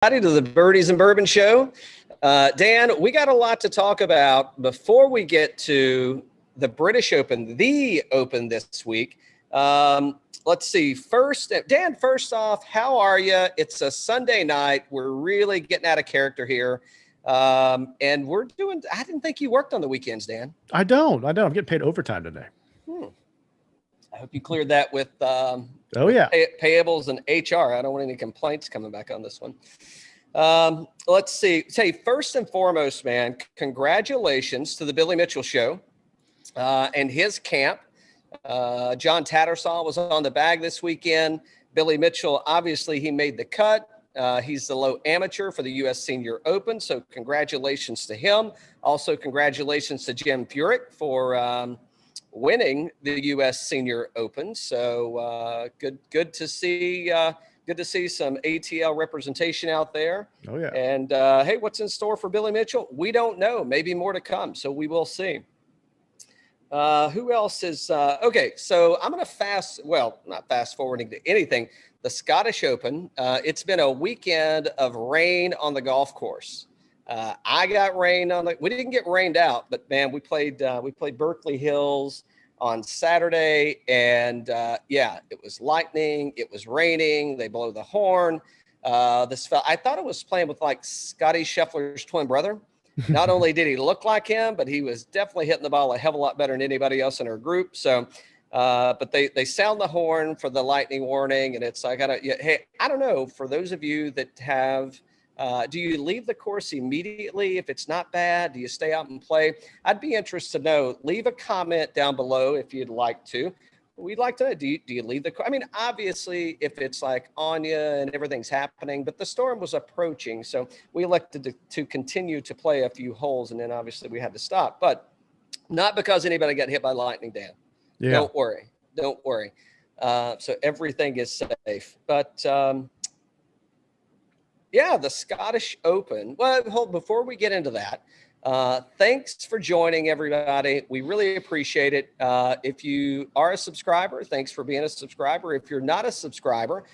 To the Birdies and Bourbon show. Dan, we got a lot to talk about before we get to the British Open, the Open this week. Let's see. First, Dan, first off, how are you? It's a Sunday night. We're really getting out of character here. And we're doing, I didn't think you worked on the weekends, Dan. I don't. I'm getting paid overtime today. I hope you cleared that with payables and HR. I don't want any complaints coming back on this one. Let's see. Say first and foremost, man, congratulations to the Billy Mitchell show and his camp. John Tattersall was on the bag this weekend. Billy Mitchell, obviously, he made the cut. He's the low amateur for the U.S. Senior Open, so congratulations to him. Also, congratulations to Jim Furyk for winning the U.S. Senior Open. So good to see some ATL representation out there. Oh yeah. And hey, what's in store for Billy Mitchell? We don't know. Maybe more to come. So we will see. Who else is okay? So I'm going to not fast forwarding to anything. The Scottish Open. It's been a weekend of rain on the golf course. I got rain we didn't get rained out, but man, we played Berkeley Hills on Saturday, and it was lightning, it was raining, they blow the horn. I thought it was playing with like Scotty Scheffler's twin brother. Not only did he look like him, but he was definitely hitting the ball a hell of a lot better than anybody else in our group. So but they sound the horn for the lightning warning, and it's like, hey, I don't know, for those of you that have do you leave the course immediately if it's not bad? Do you stay out and play? I'd be interested to know. Leave a comment down below if you'd like to. We'd like to know, do you leave the course? I mean, obviously, if it's like on you and everything's happening, but the storm was approaching, so we elected to continue to play a few holes, and then obviously we had to stop. But not because anybody got hit by lightning, Dan. Yeah. Don't worry. So everything is safe. But the Scottish Open. Well, before we get into that, thanks for joining, everybody. We really appreciate it. If you are a subscriber, thanks for being a subscriber. If you're not a subscriber,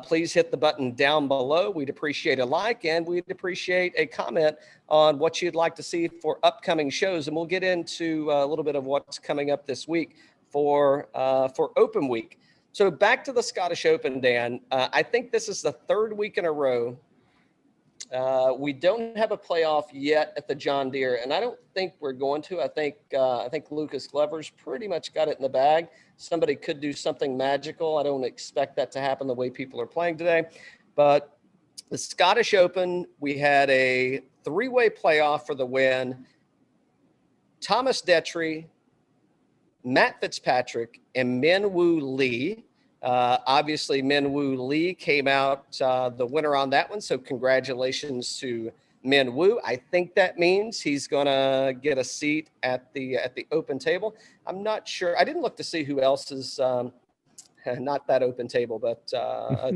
please hit the button down below. We'd appreciate a like, and we'd appreciate a comment on what you'd like to see for upcoming shows. And we'll get into a little bit of what's coming up this week for Open Week. So back to the Scottish Open, Dan. I think this is the third week in a row. We don't have a playoff yet at the John Deere, and I don't think we're going to. I think Lucas Glover's pretty much got it in the bag. Somebody could do something magical. I don't expect that to happen the way people are playing today. But the Scottish Open, we had a three-way playoff for the win. Thomas Detry, Matt Fitzpatrick, and Min-Woo Lee. Obviously, Min-Woo Lee came out the winner on that one, so congratulations to Min-Woo. I think that means he's going to get a seat at the open table. I'm not sure. I didn't look to see who else is not that open table, but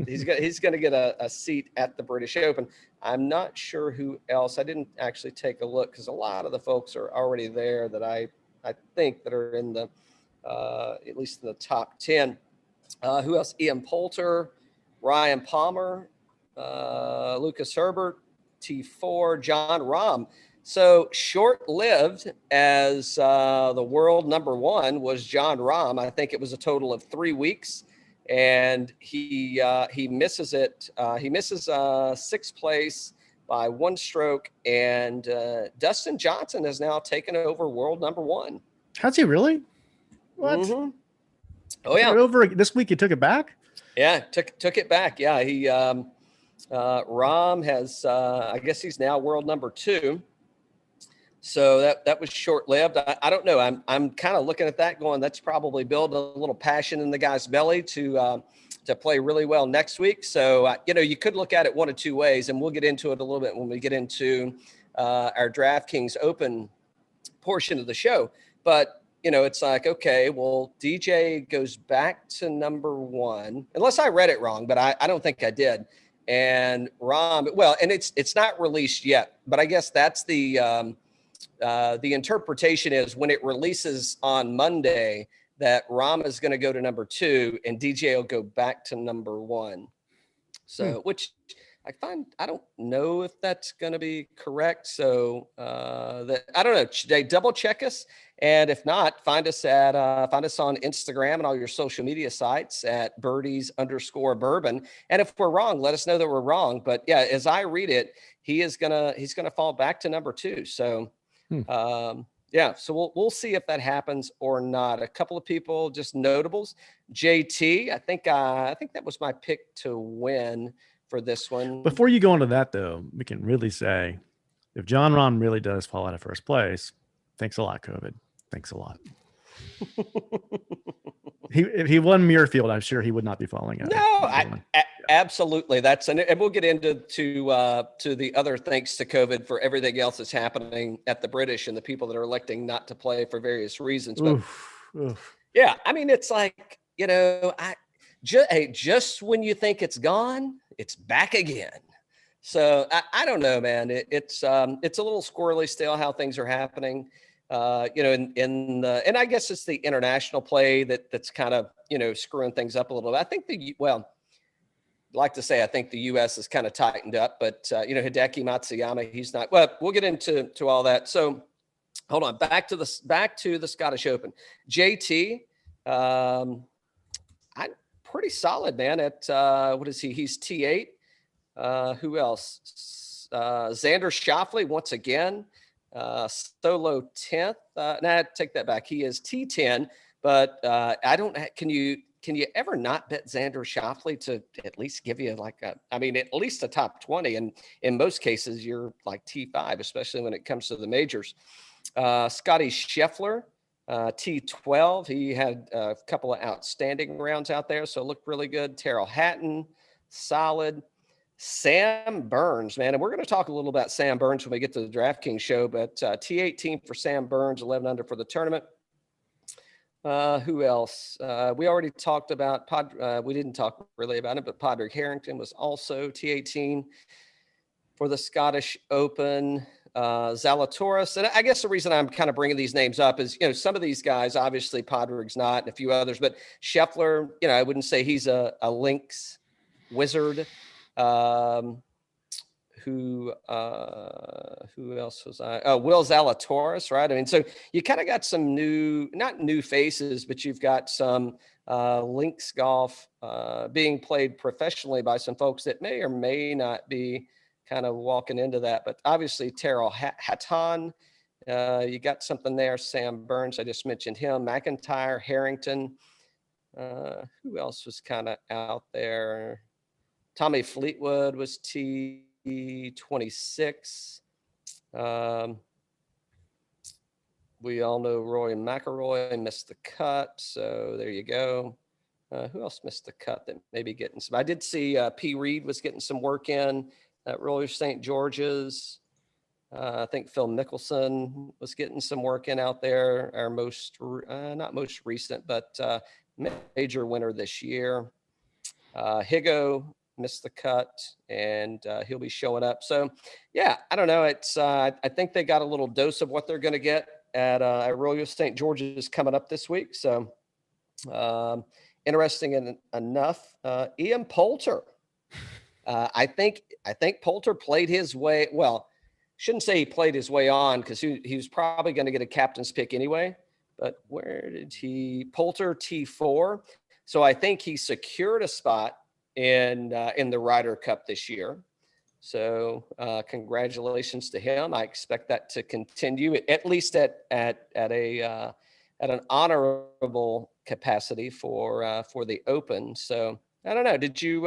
he's going to get a seat at the British Open. I'm not sure who else. I didn't actually take a look because a lot of the folks are already there that I think that are in the at least in the top 10. Who else? Ian Poulter, Ryan Palmer, Lucas Herbert, T4, Jon Rahm. So short-lived as the world number one was Jon Rahm. I think it was a total of 3 weeks, and he misses it. He misses sixth place by one stroke, and Dustin Johnson has now taken over world number one. Has he really? What? Mm-hmm. Oh yeah. Over this week, he took it back. Yeah, took it back. Yeah, he Rahm has. I guess he's now world number two. So that was short-lived. I don't know. I'm kind of looking at that, going, that's probably build a little passion in the guy's belly to play really well next week. So you could look at it one of two ways, and we'll get into it a little bit when we get into our DraftKings Open portion of the show. But it's like, okay, well, DJ goes back to number one, unless I read it wrong, but I don't think I did. And Rahm, well, and it's not released yet, but I guess that's the interpretation is when it releases on Monday that Rahm is going to go to number two and DJ will go back to number one. So, which I don't know if that's going to be correct. So I don't know. Should they double check us? And if not, find us on Instagram and all your social media sites at birdies_bourbon. And if we're wrong, let us know that we're wrong. But yeah, as I read it, he's gonna fall back to number 2. So yeah, so we'll see if that happens or not. A couple of people, just notables. JT, I think that was my pick to win for this one. Before you go into that, though, we can really say if Jon Rahm really does fall out of first place, thanks a lot, COVID. Thanks a lot. If he won Muirfield, I'm sure he would not be falling out. No, absolutely. And we'll get into the other thanks to COVID for everything else that's happening at the British and the people that are electing not to play for various reasons. But yeah, I mean, it's like, just when you think it's gone, it's back again. So I don't know, man. It's a little squirrely still how things are happening. And I guess it's the international play that's kind of, screwing things up a little bit. I think I think the U.S. has kind of tightened up, but Hideki Matsuyama, he's not. Well, we'll get into all that. So hold on, back to the Scottish Open. JT, I'm pretty solid, man. At what is he? He's T8. Who else? Xander Schauffele once again. Solo 10th. Take that back. He is T10, but I don't. Can you ever not bet Xander Schauffele to at least give you at least a top 20? And in most cases, you're like T5, especially when it comes to the majors. Scotty Scheffler, T12. He had a couple of outstanding rounds out there, so looked really good. Terrell Hatton, solid. Sam Burns, man, and we're going to talk a little about Sam Burns when we get to the DraftKings show, but T18 for Sam Burns, 11 under for the tournament. Who else? We already talked about we didn't talk really about it, but Padraig Harrington was also T18 for the Scottish Open. Zalatoris, and I guess the reason I'm kind of bringing these names up is, some of these guys, obviously Padraig's not, and a few others, but Scheffler, I wouldn't say he's a links wizard. Who else was I? Oh, Will Zalatoris, right? I mean, so you kind of got some not new faces, but you've got some links golf being played professionally by some folks that may or may not be kind of walking into that. But obviously, Terrell Hatton, you got something there. Sam Burns, I just mentioned him. McIntyre, Harrington. Who else was kind of out there? Tommy Fleetwood was T26. We all know Rory McIlory missed the cut, so there you go. Who else missed the cut that maybe getting some? I did see P. Reed was getting some work in at Royal St. George's. I think Phil Mickelson was getting some work in out there. Our not most recent, but major winner this year. Higo missed the cut, and he'll be showing up. So yeah, I don't know. It's I think they got a little dose of what they're going to get at Royal St. George's coming up this week. So interesting enough. Ian Poulter. I think Poulter played his way. Well, shouldn't say he played his way on, because he was probably going to get a captain's pick anyway. But where did Poulter T4? So I think he secured a spot in the Ryder Cup this year. So congratulations to him. I expect that to continue, at least at an honorable capacity for the Open. So I don't know. Did you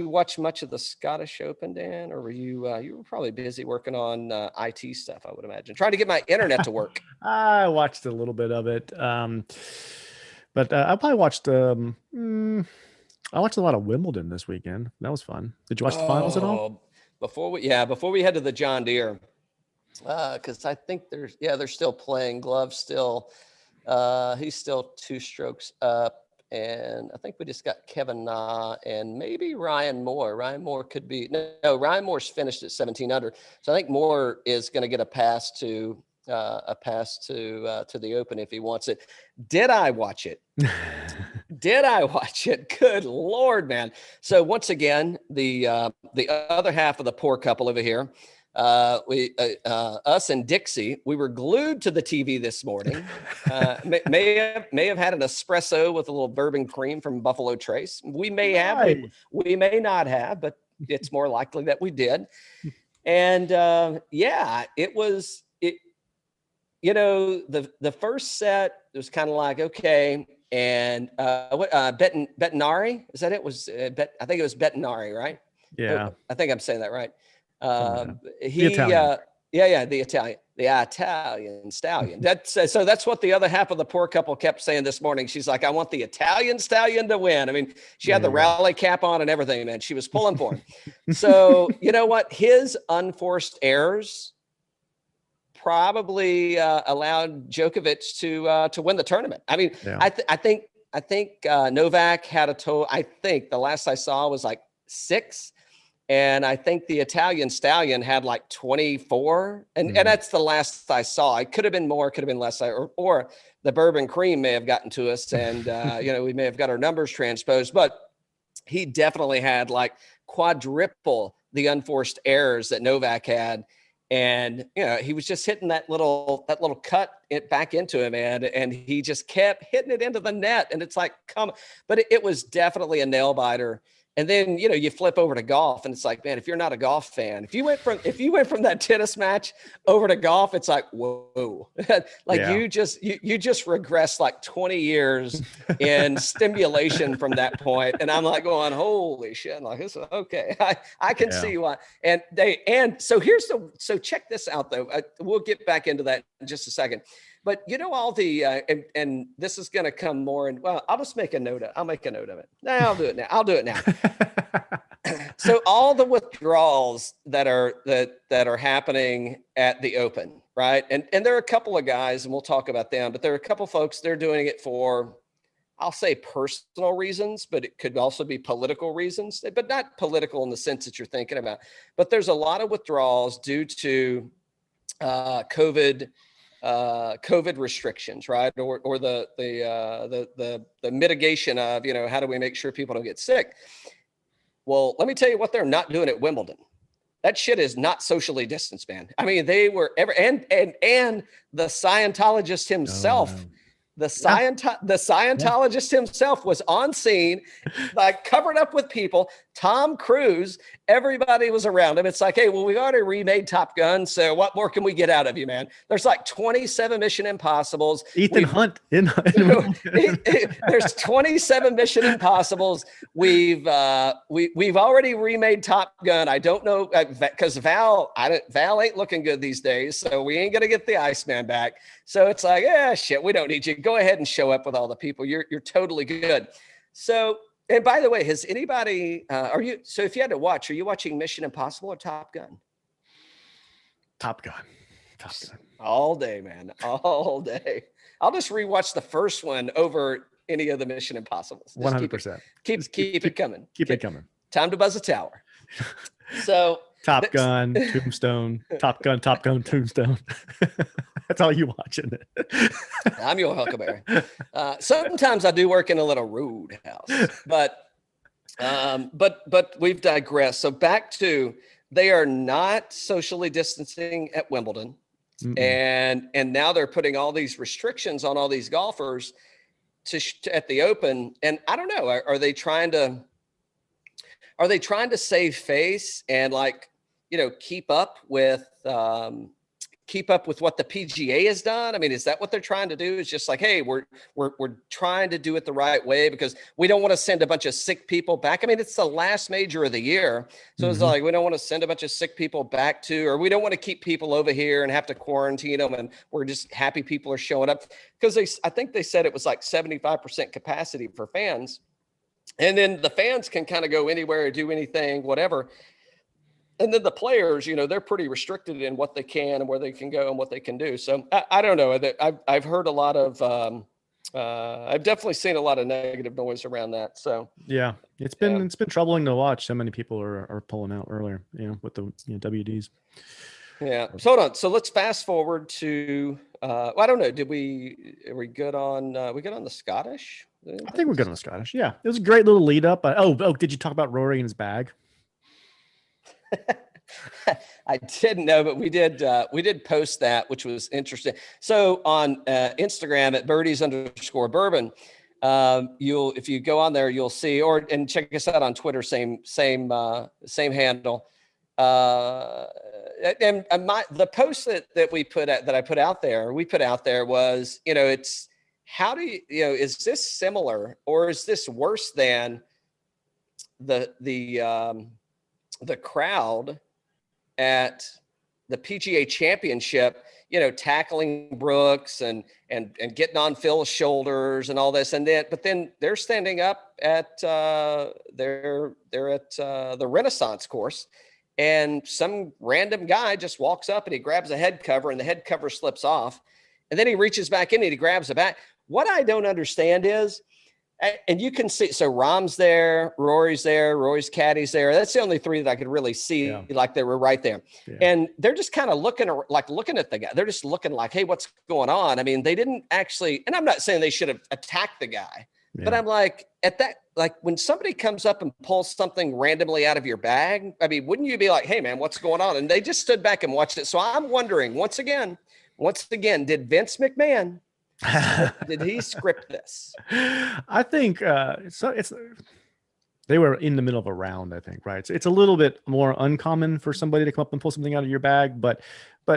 watch much of the Scottish Open, Dan, or were you were probably busy working on IT stuff, I would imagine, trying to get my internet to work? I watched a little bit of it, but I probably watched. I watched a lot of Wimbledon this weekend. That was fun. Did you watch the finals at all? Before we head to the John Deere, because I think they're still playing. Glove still, he's still 2 strokes up, and I think we just got Kevin Na and maybe Ryan Moore. Ryan Moore could be Ryan Moore's finished at 17 under, so I think Moore is going to get a pass to the Open if he wants it. Did I watch it? Did I watch it? Good Lord, man. So once again, the other half of the poor couple over here, us and Dixie, we were glued to the TV this morning. May have had an espresso with a little bourbon cream from Buffalo Trace. We may have, we may not have, but it's more likely that we did. And it was it. You know, the first set was kind of like okay. And Bettinari, is that it? I think it was Bettinari, right? Yeah, I think I'm saying that right. The Italian. The Italian stallion. So that's what the other half of the poor couple kept saying this morning. She's like, I want the Italian stallion to win. I mean, she had the rally cap on and everything, man. She was pulling for him. So you know what? His unforced errors probably allowed Djokovic to win the tournament. I mean, I think Novak had a total. I think the last I saw was like 6, and I think the Italian stallion had like 24, and that's the last I saw. It could have been more, could have been less, or the bourbon cream may have gotten to us, and we may have got our numbers transposed. But he definitely had like quadruple the unforced errors that Novak had. And, he was just hitting that little cut back into him, and he just kept hitting it into the net. And it's like, but it was definitely a nail biter. And then, you flip over to golf and it's like, man, if you're not a golf fan, if you went from that tennis match over to golf, it's like, whoa, you just regressed like 20 years in stimulation from that point. And I'm like going, holy shit. I'm like, this is okay. I can see why. So check this out though. We'll get back into that in just a second. But all the and this is going to come more and I'll just make a note of it. No, I'll do it now. So all the withdrawals that are happening at the Open, right? And there are a couple of guys, and we'll talk about them, but there are a couple of folks, they're doing it for, I'll say personal reasons, but it could also be political reasons, but not political in the sense that you're thinking about. But there's a lot of withdrawals due to COVID restrictions, right? Or the mitigation of, how do we make sure people don't get sick? Well, let me tell you what they're not doing at Wimbledon. That shit is not socially distanced, man. I mean, they were and the Scientologist himself. Oh, no. The Scientologist himself was on scene, like covered up with people. Tom Cruise, everybody was around him. It's like, hey, well, we've already remade Top Gun, so what more can we get out of you, man? There's like 27 Mission Impossibles. Ethan Hunt in there's 27 Mission Impossibles. We've already remade Top Gun. I don't know because Val ain't looking good these days, so we ain't gonna get the Iceman back. So it's like, shit, we don't need you. Go ahead and show up with all the people. You're totally good. So, and by the way, has anybody, so if you had to watch, are you watching Mission Impossible or Top Gun? Top Gun. All day, man. All day. I'll just rewatch the first one over any of the Mission Impossibles. 100%. Keep it coming. Keep it coming. Time to buzz a tower. So Top Gun, Tombstone, Top Gun, Tombstone. That's all you watch, isn't it? I'm your Huckleberry. Sometimes I do work in a little rude house, but we've digressed. So back to, they are not socially distancing at Wimbledon. And now they're putting all these restrictions on all these golfers at the Open. And I don't know, are they trying to save face and keep up with what the PGA has done? I mean, is that what they're trying to do? It's just like, hey, we're trying to do it the right way because we don't want to send a bunch of sick people back. I mean, it's the last major of the year. So it's like, we don't want to send a bunch of sick people back or we don't want to keep people over here and have to quarantine them. And we're just happy people are showing up because I think they said it was like 75% capacity for fans. And then the fans can kind of go anywhere or do anything, whatever. And then the players, they're pretty restricted in what they can and where they can go and what they can do. So I don't know. I've heard a lot of, I've definitely seen a lot of negative noise around that. So yeah, it's been troubling to watch. So many people are pulling out earlier, with the WDs. Yeah. So hold on. So let's fast forward to, I don't know. Are we good on the Scottish? I think we're good on the Scottish. Yeah, it was a great little lead up. Did you talk about Rory and his bag? I didn't know, but we did post that, which was interesting. So on Instagram at Birdies_Bourbon, if you go on there, you'll see, and check us out on Twitter, same handle. And the post that we put out there was, it's how do you, is this similar or is this worse than the crowd at the PGA Championship, tackling Brooks and getting on Phil's shoulders and all this, but then they're standing up at they're at the Renaissance course, and some random guy just walks up and he grabs a head cover and the head cover slips off, and then he reaches back in and he grabs it back. What I don't understand is, and you can see, so Rahm's there, Rory's there, Rory's caddy's there. That's the only three that I could really see, like they were right there. Yeah. And they're just kind of looking at the guy. They're just looking like, hey, what's going on? I mean, they didn't actually, and I'm not saying they should have attacked the guy, but I'm like, when somebody comes up and pulls something randomly out of your bag, I mean, wouldn't you be like, hey man, what's going on? And they just stood back and watched it. So I'm wondering once again, did Vince McMahon, did he script this? I think they were in the middle of a round, I think, right? It's a little bit more uncommon for somebody to come up and pull something out of your bag, but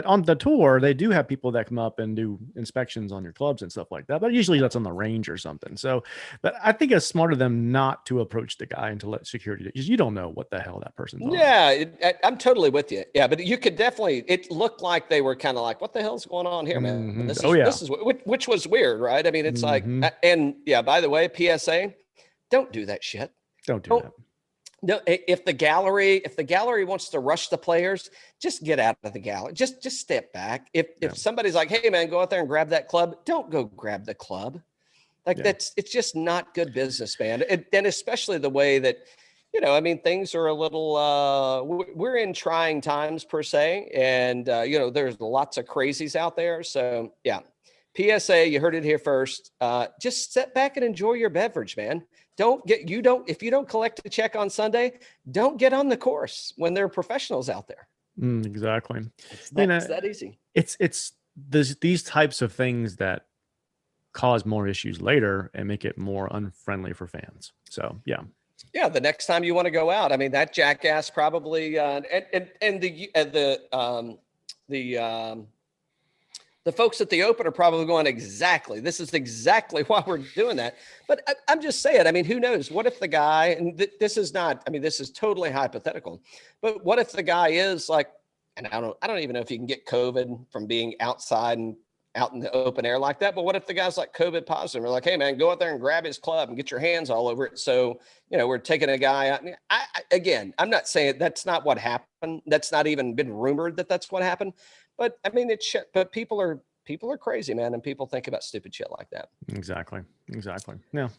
on the tour, they do have people that come up and do inspections on your clubs and stuff like that. But usually that's on the range or something. So, but I think it's smart of them not to approach the guy and to let security, because you don't know what the hell that person's on. Yeah, I'm totally with you. Yeah, but you could definitely, it looked like they were kind of like, what the hell's going on here, man? Mm-hmm. This is which was weird, right? I mean, it's like, and yeah, by the way, PSA, don't do that shit. Don't do that. No, if the gallery wants to rush the players, just get out of the gallery. Just step back. If somebody's like, hey man, go out there and grab that club, don't go grab the club. It's just not good business, man. And especially the way that, I mean, things are a little, we're in trying times per se. And, there's lots of crazies out there. So yeah, PSA, you heard it here first. Just sit back and enjoy your beverage, man. If you don't collect a check on Sunday, don't get on the course when there are professionals out there. Exactly. It's that easy. It's these types of things that cause more issues later and make it more unfriendly for fans. So yeah. Yeah. The next time you want to go out, I mean, that jackass probably, the folks at the Open are probably going, this is exactly why we're doing that. But I'm just saying, I mean, who knows? What if the guy, and this is totally hypothetical, but what if the guy is like, and I don't even know if you can get COVID from being outside and out in the open air like that, but what if the guy's like COVID positive? We're like, hey man, go out there and grab his club and get your hands all over it. So, we're taking a guy out. I'm not saying that's not what happened. That's not even been rumored that that's what happened. But I mean, but people are crazy, man. And people think about stupid shit like that. Exactly. Yeah.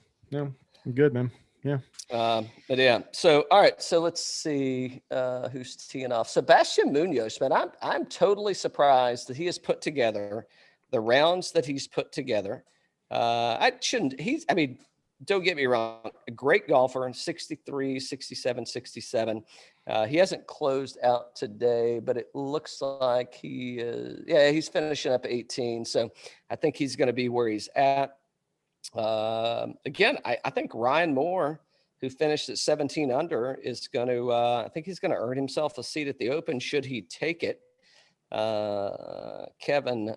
Good, man. Yeah. But yeah. So, all right. So let's see who's teeing off. Sebastian Munoz, man. I'm totally surprised that he has put together the rounds that he's put together. Don't get me wrong, a great golfer, 63, 67, 67. He hasn't closed out today, but it looks like he's finishing up 18. So I think he's going to be where he's at. Again, I think Ryan Moore, who finished at 17 under, is going to, I think he's going to earn himself a seat at the Open should he take it. Kevin,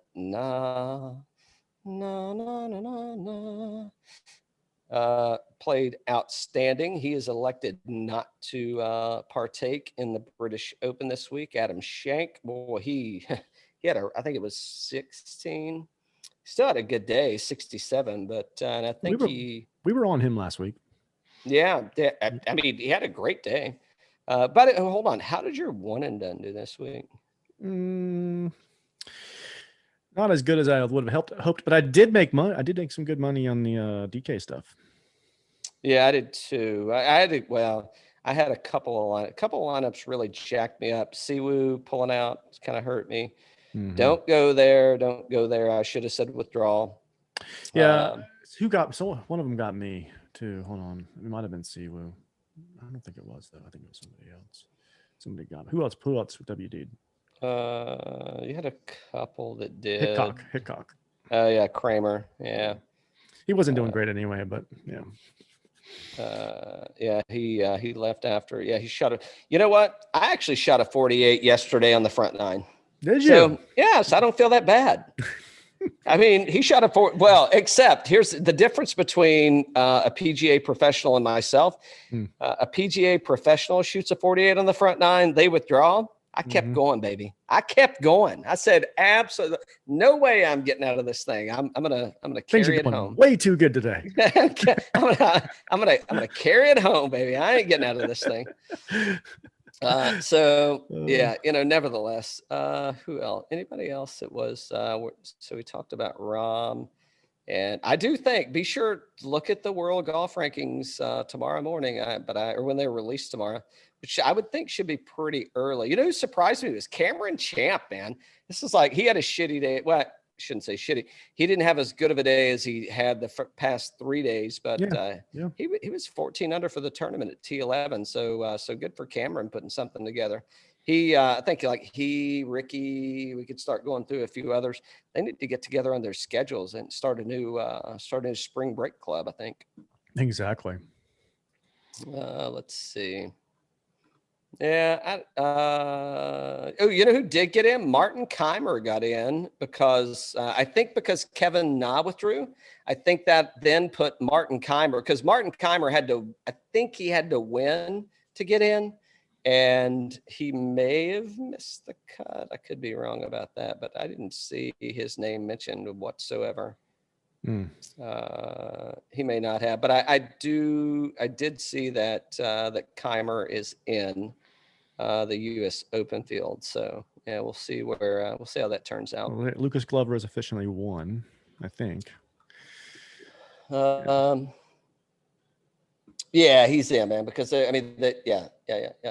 played outstanding. He is elected not to partake in the British Open this week. Adam Schenk, boy, he had I think it was 16. Still had a good day, 67. But and I think we were on him last week. Yeah, I mean, he had a great day. But hold on, how did your one and done do this week? Not as good as I would have hoped, but I did make money. I did make some good money on the DK stuff. Yeah, I did too. I had a couple of lineups really jacked me up. Siwoo pulling out kind of hurt me. Mm-hmm. Don't go there. I should have said withdrawal. Yeah. One of them got me too. Hold on. It might have been Siwoo. I don't think it was though. I think it was somebody else. Somebody got me. Who else WD'd? You had a couple that did. Hickok. Oh yeah, Kramer. Yeah. He wasn't doing great anyway, but yeah. He left after. Yeah, he shot a. You know what? I actually shot a 48 yesterday on the front nine. Did you? So yes, I don't feel that bad. I mean, he shot a four. Well, except here's the difference between a PGA professional and myself. A PGA professional shoots a 48 on the front nine. They withdraw. I kept going, baby. I kept going. I said, absolutely, no way I'm getting out of this thing. I'm gonna carry it home. Way too good today. I'm gonna carry it home, baby. I ain't getting out of this thing. Nevertheless, who else? Anybody else? It was so we talked about Rahm, and I do think be sure to look at the World Golf Rankings tomorrow morning. Or when they're released tomorrow, which I would think should be pretty early. You know who surprised me was Cameron Champ, man. This is like he had a shitty day. Well, I shouldn't say shitty. He didn't have as good of a day as he had the past 3 days, but he was 14 under for the tournament at T11. So good for Cameron putting something together. I think like Rickie, we could start going through a few others. They need to get together on their schedules and start a new spring break club, I think. Exactly. Let's see. Yeah. You know who did get in? Martin Keimer got in because because Kevin Na withdrew. I think that then put Martin Keimer, because Martin Keimer had to win to get in, and he may have missed the cut. I could be wrong about that, but I didn't see his name mentioned whatsoever. He may not have, but I did see that Keimer is in the U.S. Open field. So yeah, we'll see how that turns out. Well, Lucas Glover is officially won, I think. Yeah, he's in, man, because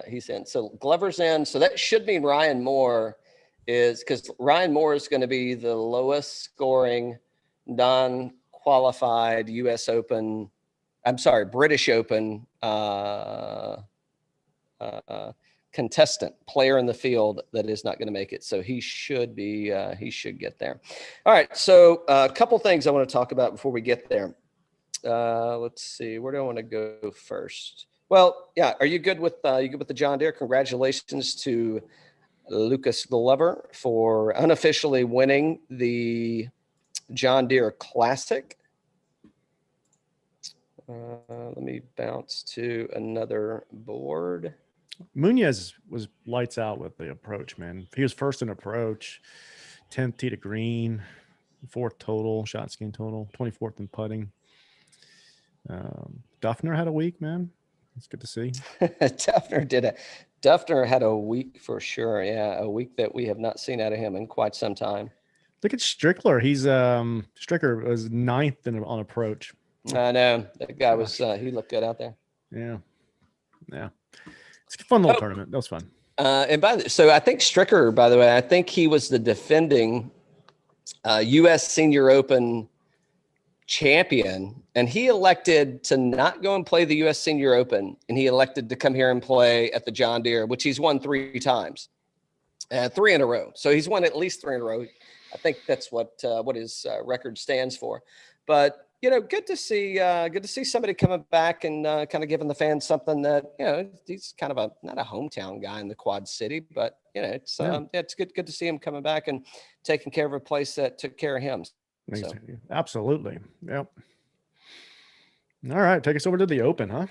he's in. So Glover's in. So that should mean Ryan Moore is going to be the lowest scoring non-qualified British Open contestant player in the field that is not going to make it. So he should get there. All right. So a couple things I want to talk about before we get there. Let's see. Where do I want to go first? Well, yeah. Are you good with the John Deere? Congratulations to Lucas Glover for unofficially winning the John Deere Classic. Let me bounce to another board. Munoz was lights out with the approach, man. He was first in approach, 10th tee to green, 4th total, shot skin total, 24th in putting. Duffner had a week, man. It's good to see. Duffner had a week for sure. Yeah, a week that we have not seen out of him in quite some time. Look at Strickler. Stricker was 9th on approach. I know that guy was. He looked good out there. Yeah. It's a fun little tournament. That was fun. So I think Stricker, by the way, I think he was the defending U.S. Senior Open champion, and he elected to not go and play the U.S. Senior Open, and he elected to come here and play at the John Deere, which he's won 3 times, 3 in a row. So he's won at least 3 in a row. I think that's what his record stands for. But good to see somebody coming back and kind of giving the fans something that he's kind of not a hometown guy in the Quad City, but it's good to see him coming back and taking care of a place that took care of him. So. Absolutely. Yep. All right, take us over to the Open, huh?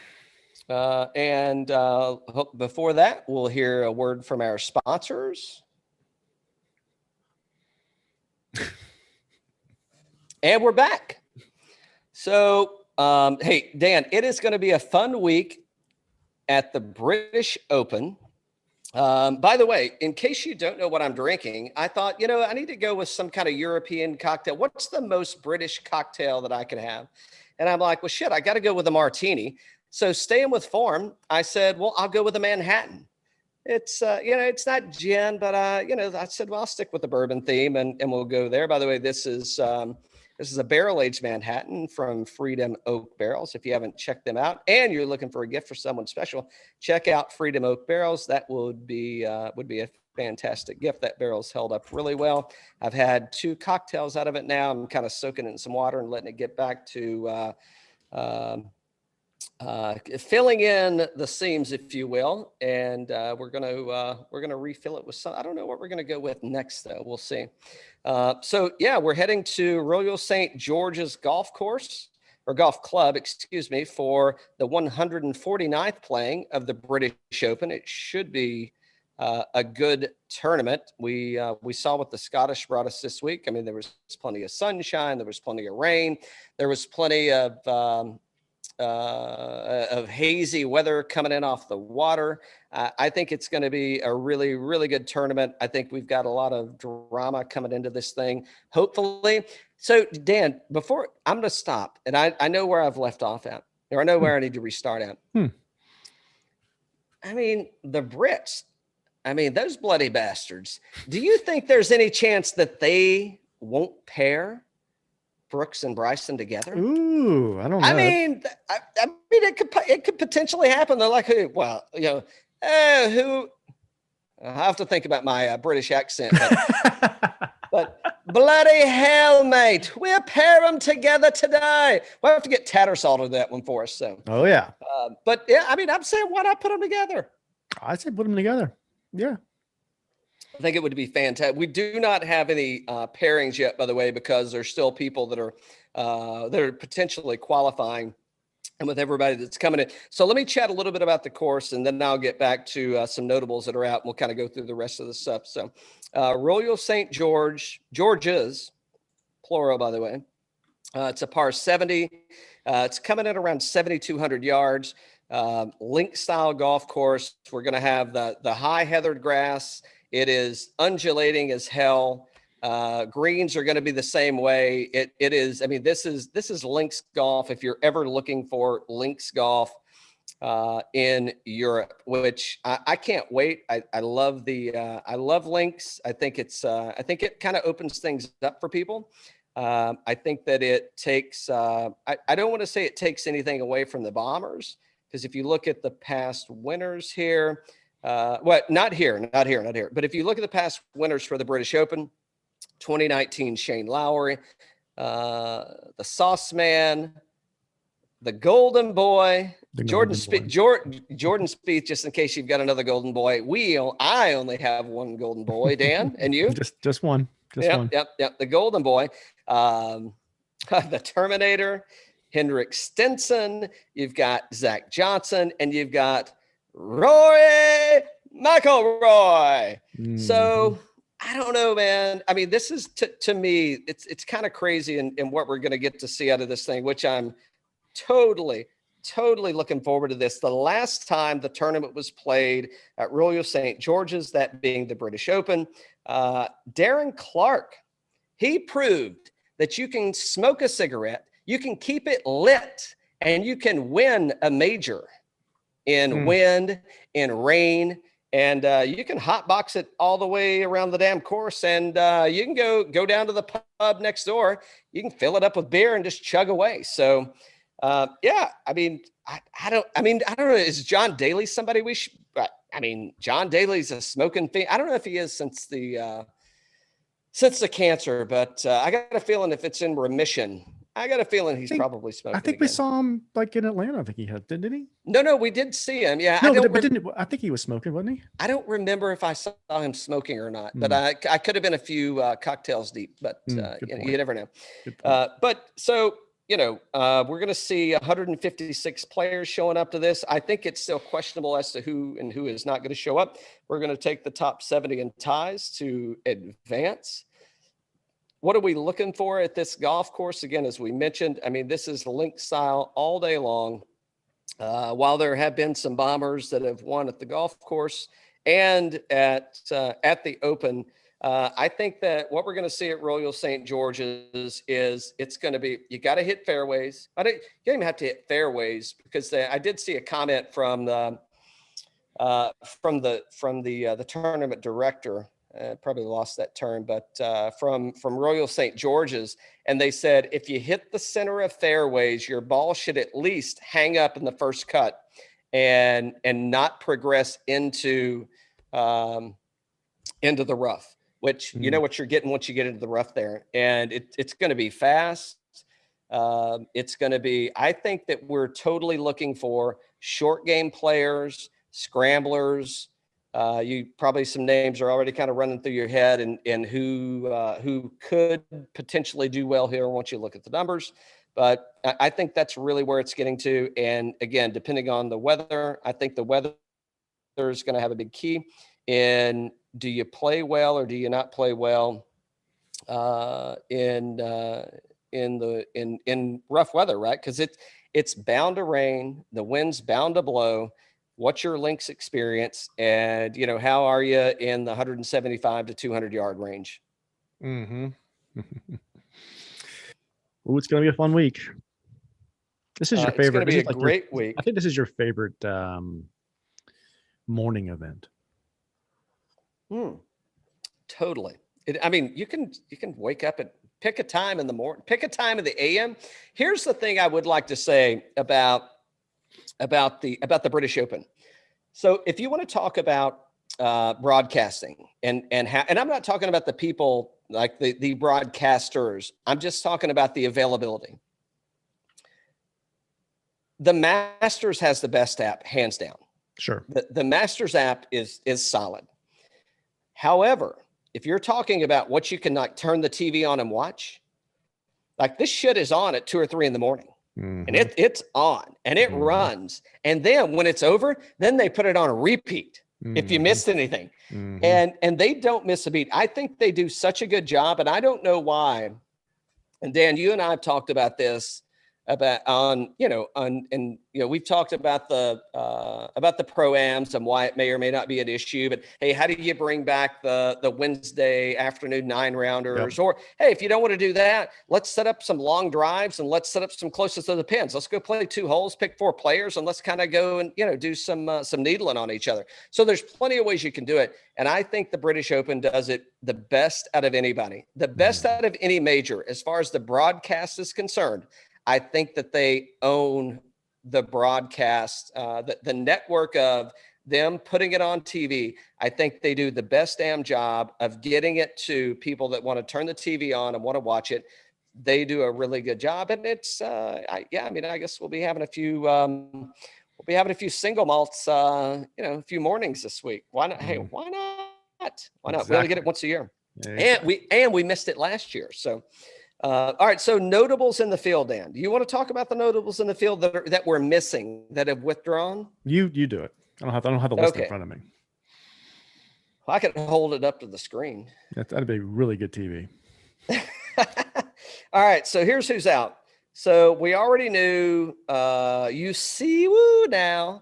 And before that, we'll hear a word from our sponsors. And we're back. So, hey, Dan, it is going to be a fun week at the British Open. By the way, in case you don't know what I'm drinking, I thought, I need to go with some kind of European cocktail. What's the most British cocktail that I could have? And I'm like, well, shit, I got to go with a martini. So staying with form, I said, well, I'll go with a Manhattan. It's, it's not gin, but, I said, well, I'll stick with the bourbon theme and we'll go there. By the way, this is, This is a barrel-aged Manhattan from Freedom Oak Barrels. If you haven't checked them out and you're looking for a gift for someone special, check out Freedom Oak Barrels. That would be a fantastic gift. That barrel's held up really well. I've had 2 cocktails out of it now. I'm kind of soaking it in some water and letting it get back to filling in the seams, if you will. And we're gonna refill it with some. I don't know what we're gonna go with next, though. We'll see. So yeah, we're heading to Royal St. George's Golf Course, or Golf Club, excuse me, for the 149th playing of the British Open. It should be a good tournament. We saw what the Scottish brought us this week. I mean, there was plenty of sunshine, there was plenty of rain, there was plenty of hazy weather coming in off the water. I think it's going to be a really, really good tournament. I think we've got a lot of drama coming into this thing, hopefully. So, Dan, before I'm going to stop, and I know where I've left off at, or I know where I need to restart at. I mean, the Brits, I mean, those bloody bastards. Do you think there's any chance that they won't pair Brooks and Bryson together? Ooh, I don't know. I mean, it could potentially happen. They're like, well, who? I have to think about my British accent, but bloody hell, mate, we'll pair them together today. We'll have to get Tattersall to that one for us. So, oh yeah, but yeah, I mean, I'm saying, why not put them together? I say put them together. Yeah. I think it would be fantastic. We do not have any pairings yet, by the way, because there's still people that are potentially qualifying, and with everybody that's coming in. So let me chat a little bit about the course, and then I'll get back to some notables that are out, and we'll kind of go through the rest of the stuff. So Royal St. George's, plural, by the way. It's a par 70. It's coming in around 7,200 yards. Link style golf course. We're going to have the high heathered grass. It is undulating as hell. Greens are going to be the same way. It is. I mean, this is links golf. If you're ever looking for links golf in Europe, which I can't wait. I love I love links. I think it kind of opens things up for people. I think that it takes. I don't want to say it takes anything away from the Bombers, because if you look at the past winners here. Not here. But if you look at the past winners for the British Open, 2019 Shane Lowry, the Sauce Man, the Golden Boy, Jordan Spieth. Just in case you've got another Golden Boy, I only have one Golden Boy. Dan, and you? just one. One. Yep. The Golden Boy, the Terminator, Henrik Stenson. You've got Zach Johnson, and you've got Rory McIlory. So I don't know, man. I mean, this is to me, it's kind of crazy in what we're going to get to see out of this thing, which I'm totally looking forward to this. The last time the tournament was played at Royal St. George's, that being the British Open, Darren Clarke, he proved that you can smoke a cigarette, you can keep it lit, and you can win a major in wind, in rain, and you can hotbox it all the way around the damn course, and you can go down to the pub next door. You can fill it up with beer and just chug away. So, yeah, I mean, I don't know. Is John Daly somebody we should? I mean, John Daly's a smoking fiend. I don't know if he is since the cancer, but I got a feeling if it's in remission. I got a feeling he's probably smoking. I think we saw him like in Atlanta. I think he had, didn't he? No, we did see him. Yeah, no, I think he was smoking, wasn't he? I don't remember if I saw him smoking or not, but I could have been a few cocktails deep. But you never know. But so we're going to see 156 players showing up to this. I think it's still questionable as to who is not going to show up. We're going to take the top 70 in ties to advance. What are we looking for at this golf course? Again, as we mentioned, I mean, this is link style all day long. While there have been some Bombers that have won at the golf course and at the Open, I think that what we're going to see at Royal St. George's is it's going to be, you got to hit fairways. You don't even have to hit fairways, because I did see a comment from the tournament director. probably lost that term, but from Royal St. George's. And they said, if you hit the center of fairways, your ball should at least hang up in the first cut and not progress into the rough, which you know what you're getting once you get into the rough there. And it's going to be fast. It's going to be, I think that we're totally looking for short game players, scramblers. You probably, some names are already kind of running through your head and who could potentially do well here once you look at the numbers. But I think that's really where it's getting to. And again, depending on the weather, I think the weather is going to have a big key in, do you play well or do you not play well in rough weather, right? Because it's bound to rain, the wind's bound to blow. What's your links experience? And, you know, how are you in the 175 to 200 yard range? Mm-hmm. Ooh, it's going to be a fun week. This is your favorite. It's going to be a like great week. I think this is your favorite morning event. Totally. I mean, you can wake up and pick a time in the morning, pick a time in the AM. Here's the thing I would like to say about the British Open. So if you want to talk about broadcasting and I'm not talking about the people like the broadcasters, I'm just talking about the availability. The Masters has the best app, hands down. Sure. The Masters app is solid. However, if you're talking about what you can like turn the TV on and watch, like this shit is on at 2 or 3 in the morning. And it's on and it runs. And then when it's over, then they put it on a repeat if you missed anything. And they don't miss a beat. I think they do such a good job. And I don't know why. And Dan, you and I have talked about this we've talked about the pro-ams and why it may or may not be an issue, but hey, how do you bring back the Wednesday afternoon 9-rounders? Yep. Or hey, if you don't want to do that, let's set up some long drives and let's set up some closest to the pins. Let's go play 2 holes, pick 4 players, and let's kind of go and, do some needling on each other. So there's plenty of ways you can do it. And I think the British Open does it the best out of anybody, the best out of any major, as far as the broadcast is concerned. I think that they own the broadcast, the network of them putting it on TV. I think they do the best damn job of getting it to people that want to turn the TV on and want to watch it. They do a really good job, and it's I guess we'll be having a few single malts, a few mornings this week. Why not? Hey, why not? Why not? Exactly. We only get it once a year, and we missed it last year, so. All right. So notables in the field, Dan, do you want to talk about the notables in the field that we're missing, that have withdrawn? You do it. I don't have the list in front of me. Well, I can hold it up to the screen. That'd be really good TV. All right. So here's who's out. So we already knew you Siwoo now.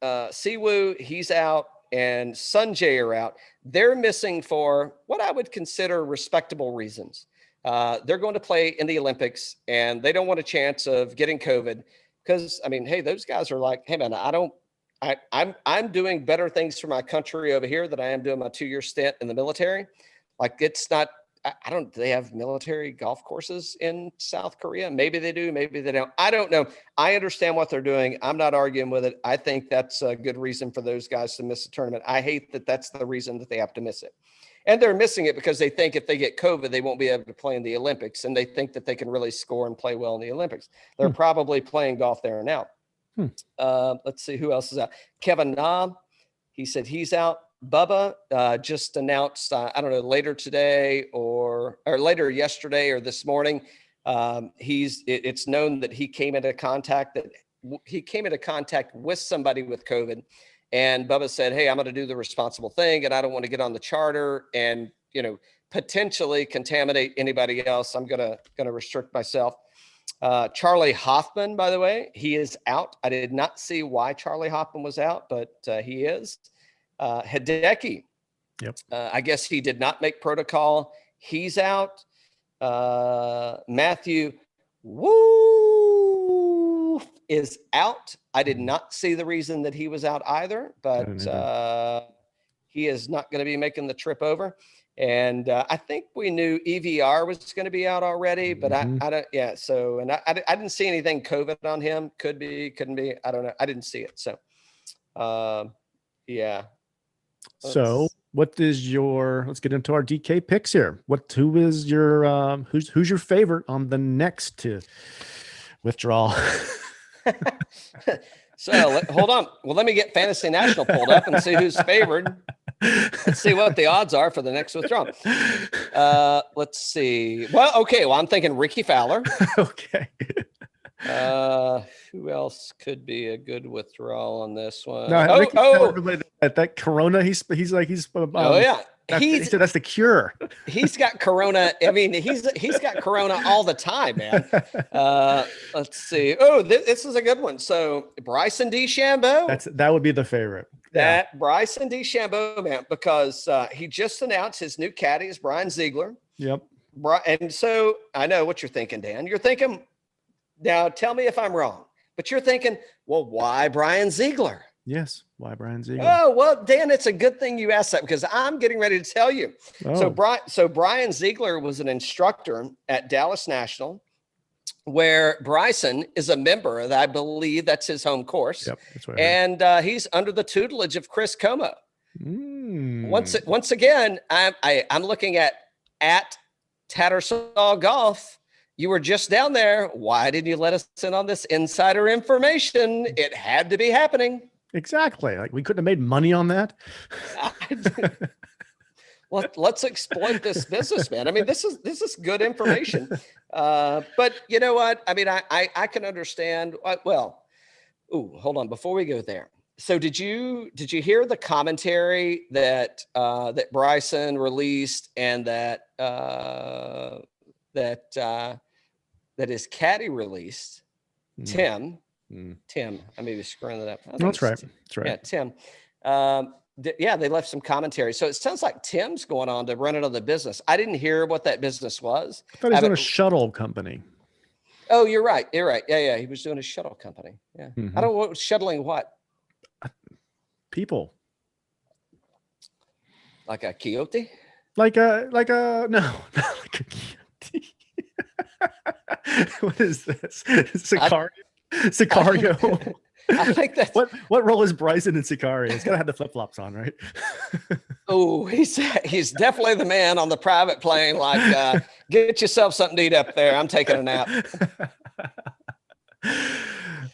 Siwoo, he's out, and Sanjay are out. They're missing for what I would consider respectable reasons. They're going to play in the Olympics, and they don't want a chance of getting COVID because, I mean, hey, those guys are like, hey, man, I'm doing better things for my country over here than I am doing my 2-year stint in the military. Like, it's not, do they have military golf courses in South Korea? Maybe they do, maybe they don't. I don't know. I understand what they're doing. I'm not arguing with it. I think that's a good reason for those guys to miss the tournament. I hate that that's the reason that they have to miss it. And they're missing it because they think if they get COVID, they won't be able to play in the Olympics. And they think that they can really score and play well in the Olympics. They're probably playing golf there now. Let's see who else is out. Kevin Na, he said he's out. Bubba just announced, I don't know, later today or later yesterday or this morning. It's known that he came into contact with somebody with COVID. And Bubba said, hey, I'm going to do the responsible thing, and I don't want to get on the charter and, potentially contaminate anybody else. I'm going to restrict myself. Charlie Hoffman, by the way, he is out. I did not see why Charlie Hoffman was out, but he is. Hideki, I guess he did not make protocol. He's out. Matthew is out. I did not see the reason that he was out either, but he is not going to be making the trip over. And I think we knew EVR was going to be out already, but I don't. Yeah. So, and I didn't see anything COVID on him. Could be, couldn't be. I don't know. I didn't see it. So, yeah. So what is let's get into our DK picks here. Who is your, who's your favorite on the next withdrawal? So hold on. Well, let me get Fantasy National pulled up and see who's favored. Let's see what the odds are for the next withdrawal. Let's see. Well, okay. Well, I'm thinking Rickie Fowler. Okay. Who else could be a good withdrawal on this one? No, that Corona. He's oh yeah. He said that's the cure. He's got Corona. I mean, he's got Corona all the time, man. Let's see. Oh, this is a good one. So Bryson D Shambo. That would be the favorite. That Bryson D Shambo, man, because he just announced his new caddy is Brian Ziegler. Yep. And so I know what you're thinking, Dan. You're thinking, now tell me if I'm wrong, but you're thinking, well, why Brian Ziegler? Yes. Why Brian Ziegler? Oh, well, Dan, it's a good thing you asked that because I'm getting ready to tell you. Oh. So Brian Ziegler was an instructor at Dallas National, where Bryson is a member of, I believe that's his home course. Yep, that's what I heard. And he's under the tutelage of Chris Como. Once again, I'm looking at Tattersall Golf. You were just down there. Why didn't you let us in on this insider information? It had to be happening. Exactly. Like we couldn't have made money on that. Let's exploit this business, man. I mean, this is good information. But you know what? I mean, I can understand. Well, hold on. Before we go there. So did you hear the commentary that Bryson released and that his caddy released, Tim? Tim, I may be screwing that up. That's right. That's right. Yeah, Tim. They left some commentary. So it sounds like Tim's going on to run another business. I didn't hear what that business was. I thought he was doing a shuttle company. Oh, you're right. You're right. Yeah. He was doing a shuttle company. Yeah. I don't know, shuttling what? People. Like a coyote? Like a no, not like a coyote. What is this? Sicario. I think that's what role is Bryson in Sicario? He's gotta have the flip-flops on, right? Oh, he's definitely the man on the private plane. Like, get yourself something to eat up there. I'm taking a nap.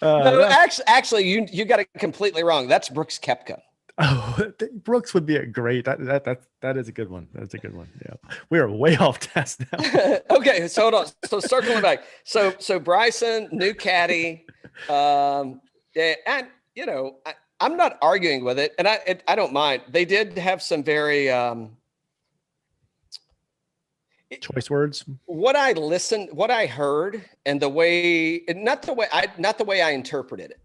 No, actually, you got it completely wrong. That's Brooks Koepka. Oh, Brooks would be a great. That is a good one. That's a good one. Yeah, we are way off task now. Okay, so hold on. So circling back. So Bryson, new caddy. And you know, I'm not arguing with it, and I don't mind. They did have some very choice words. What I heard, and not the way I interpreted it.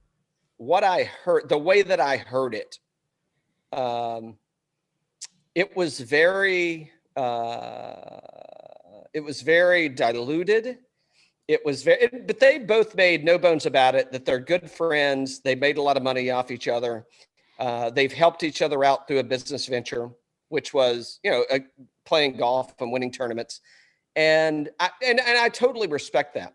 What I heard, the way that I heard it. It was very diluted. But they both made no bones about it, that they're good friends. They made a lot of money off each other. They've helped each other out through a business venture, which was, playing golf and winning tournaments. And I totally respect that.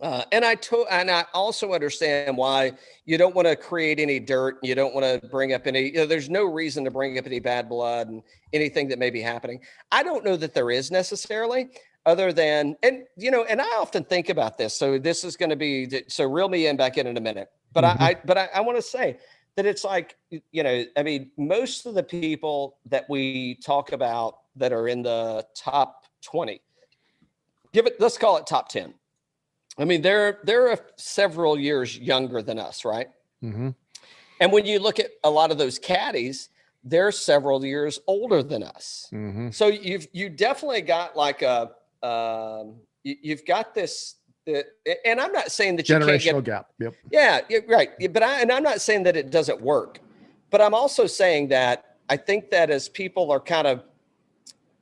And I also understand why you don't want to create any dirt. You don't want to bring up any, there's no reason to bring up any bad blood and anything that may be happening. I don't know that there is necessarily, other than, and I often think about this. So this is going to be, so reel me back in a minute. But I want to say that it's like, I mean, most of the people that we talk about that are in the top 20, let's call it top 10. I mean, they're several years younger than us, right? Mm-hmm. And when you look at a lot of those caddies, they're several years older than us. Mm-hmm. So you definitely got like you've got this. And I'm not saying that generational gap. Yep. Yeah, right. But I'm not saying that it doesn't work, but I'm also saying that I think that as people are kind of,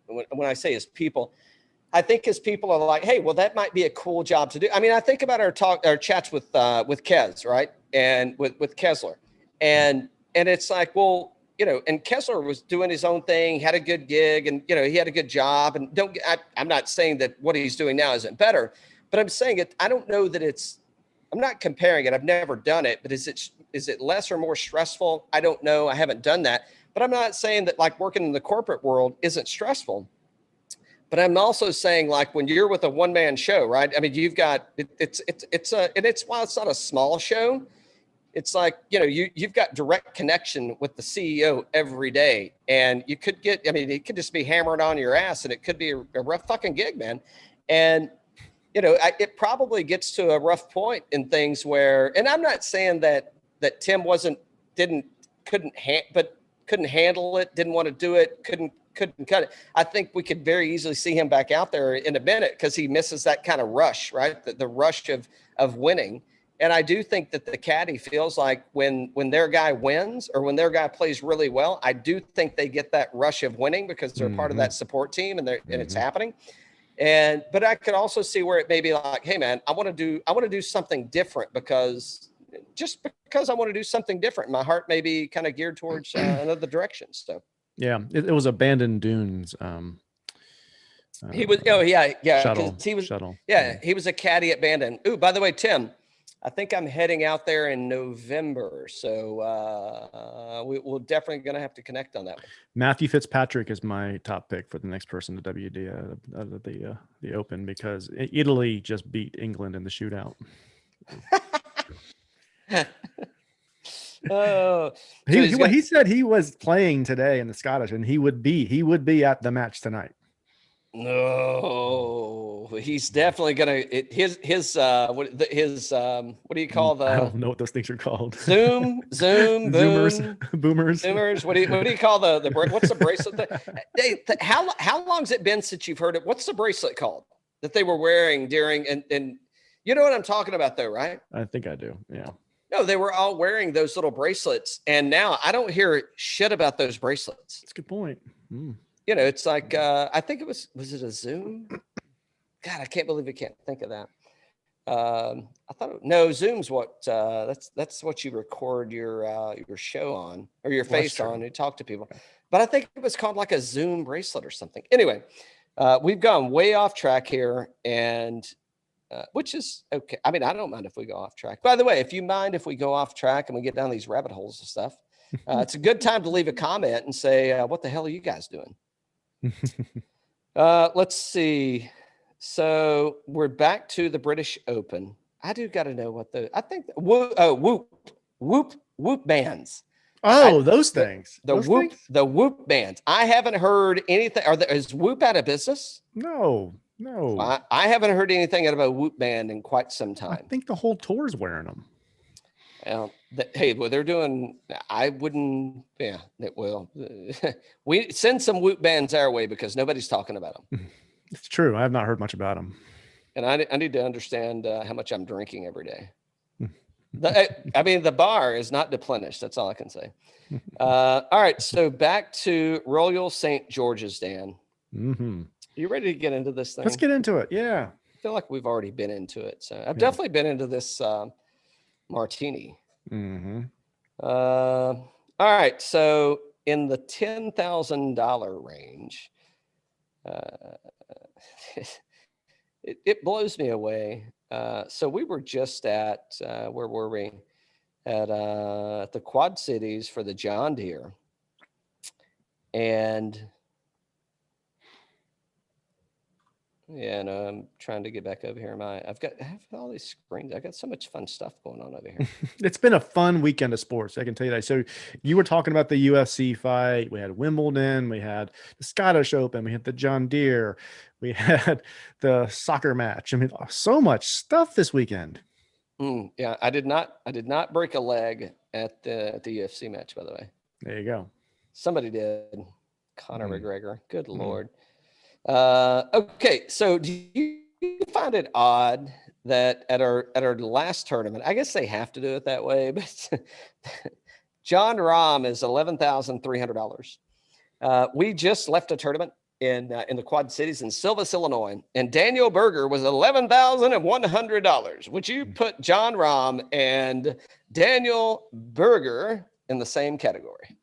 when I say as people, I think as people are like, hey, well, that might be a cool job to do. I mean, I think about our chats with Kez, right? And with Kessler. And it's like, well, and Kessler was doing his own thing, had a good gig, and, he had a good job. And I'm not saying that what he's doing now isn't better, but I'm saying I don't know that I'm not comparing it. I've never done it, but is it less or more stressful? I don't know. I haven't done that, but I'm not saying that like working in the corporate world isn't stressful. But I'm also saying, like, when you're with a one-man show, right? I mean, you've got and while it's not a small show, it's like, you've got direct connection with the CEO every day, and it could just be hammered on your ass, and it could be a rough fucking gig, man. And it probably gets to a rough point in things where, and I'm not saying that Tim couldn't handle it, didn't want to do it, couldn't cut it. I think we could very easily see him back out there in a minute because he misses that kind of rush, right? The rush of winning. And I do think that the caddy feels like when their guy wins or when their guy plays really well, I do think they get that rush of winning because they're part of that support team and it's happening. But I could also see where it may be like, hey man, I want to do something different because I want to do something different. My heart may be kind of geared towards another direction. So. Yeah, it was Abandoned Dunes. He was, shuttle. He was, shuttle. Yeah, he was a caddy at Bandon. Ooh, by the way, Tim, I think I'm heading out there in November, so we're definitely going to have to connect on that one. Matthew Fitzpatrick is my top pick for the next person to WD the Open because Italy just beat England in the shootout. Oh, he said he was playing today in the Scottish, and he would be at the match tonight. No, he's definitely gonna. What do you call the? I don't know what those things are called. Zoom, boomers. What do you call the what's the bracelet? How long's it been since you've heard it? What's the bracelet called that they were wearing during and you know what I'm talking about though, right? I think I do. Yeah. No, they were all wearing those little bracelets, and now I don't hear shit about those bracelets. That's a good point. It's like I think it was it a Zoom? God, I can't believe I can't think of that. I thought Zoom's what that's what you record your show on or your face on. You talk to people, but I think it was called like a Zoom bracelet or something. Anyway, we've gone way off track here, and. Which is okay. I mean, I don't mind if we go off track. By the way, if you mind if we go off track and we get down these rabbit holes and stuff, it's a good time to leave a comment and say, what the hell are you guys doing? Let's see. So we're back to the British Open. I do got to know what whoop bands. Oh, those things. The whoop bands. I haven't heard anything. Is Whoop out of business? No. I haven't heard anything out of a Whoop band in quite some time. I think the whole tour's wearing them. They're doing. I wouldn't. Yeah, it will. We send some Whoop bands our way because nobody's talking about them. It's true. I have not heard much about them. And I need to understand how much I'm drinking every day. The bar is not deplenished. That's all I can say. All right, so back to Royal St. George's, Dan. Mm-hmm. You ready to get into this thing? Let's get into it. Yeah. I feel like we've already been into it. So I've definitely been into this martini. Mm-hmm. All right. So in the $10,000 range, it blows me away. So we were just at, where were we? At the Quad Cities for the John Deere. And yeah, no, I'm trying to get back over here. I have all these screens. I got so much fun stuff going on over here. It's been a fun weekend of sports, I can tell you that. So you were talking about the UFC fight. We had Wimbledon. We had the Scottish Open. We had the John Deere. We had the soccer match. I mean, so much stuff this weekend. Yeah, I did not break a leg at the UFC match, by the way. There you go. Somebody did. Conor McGregor. Good Lord. Okay, so do you find it odd that at our last tournament, I guess they have to do it that way, but Jon Rahm is $11,300. We just left a tournament in the Quad Cities in Silvis, Illinois, and Daniel Berger was $11,100. Would you put Jon Rahm and Daniel Berger in the same category?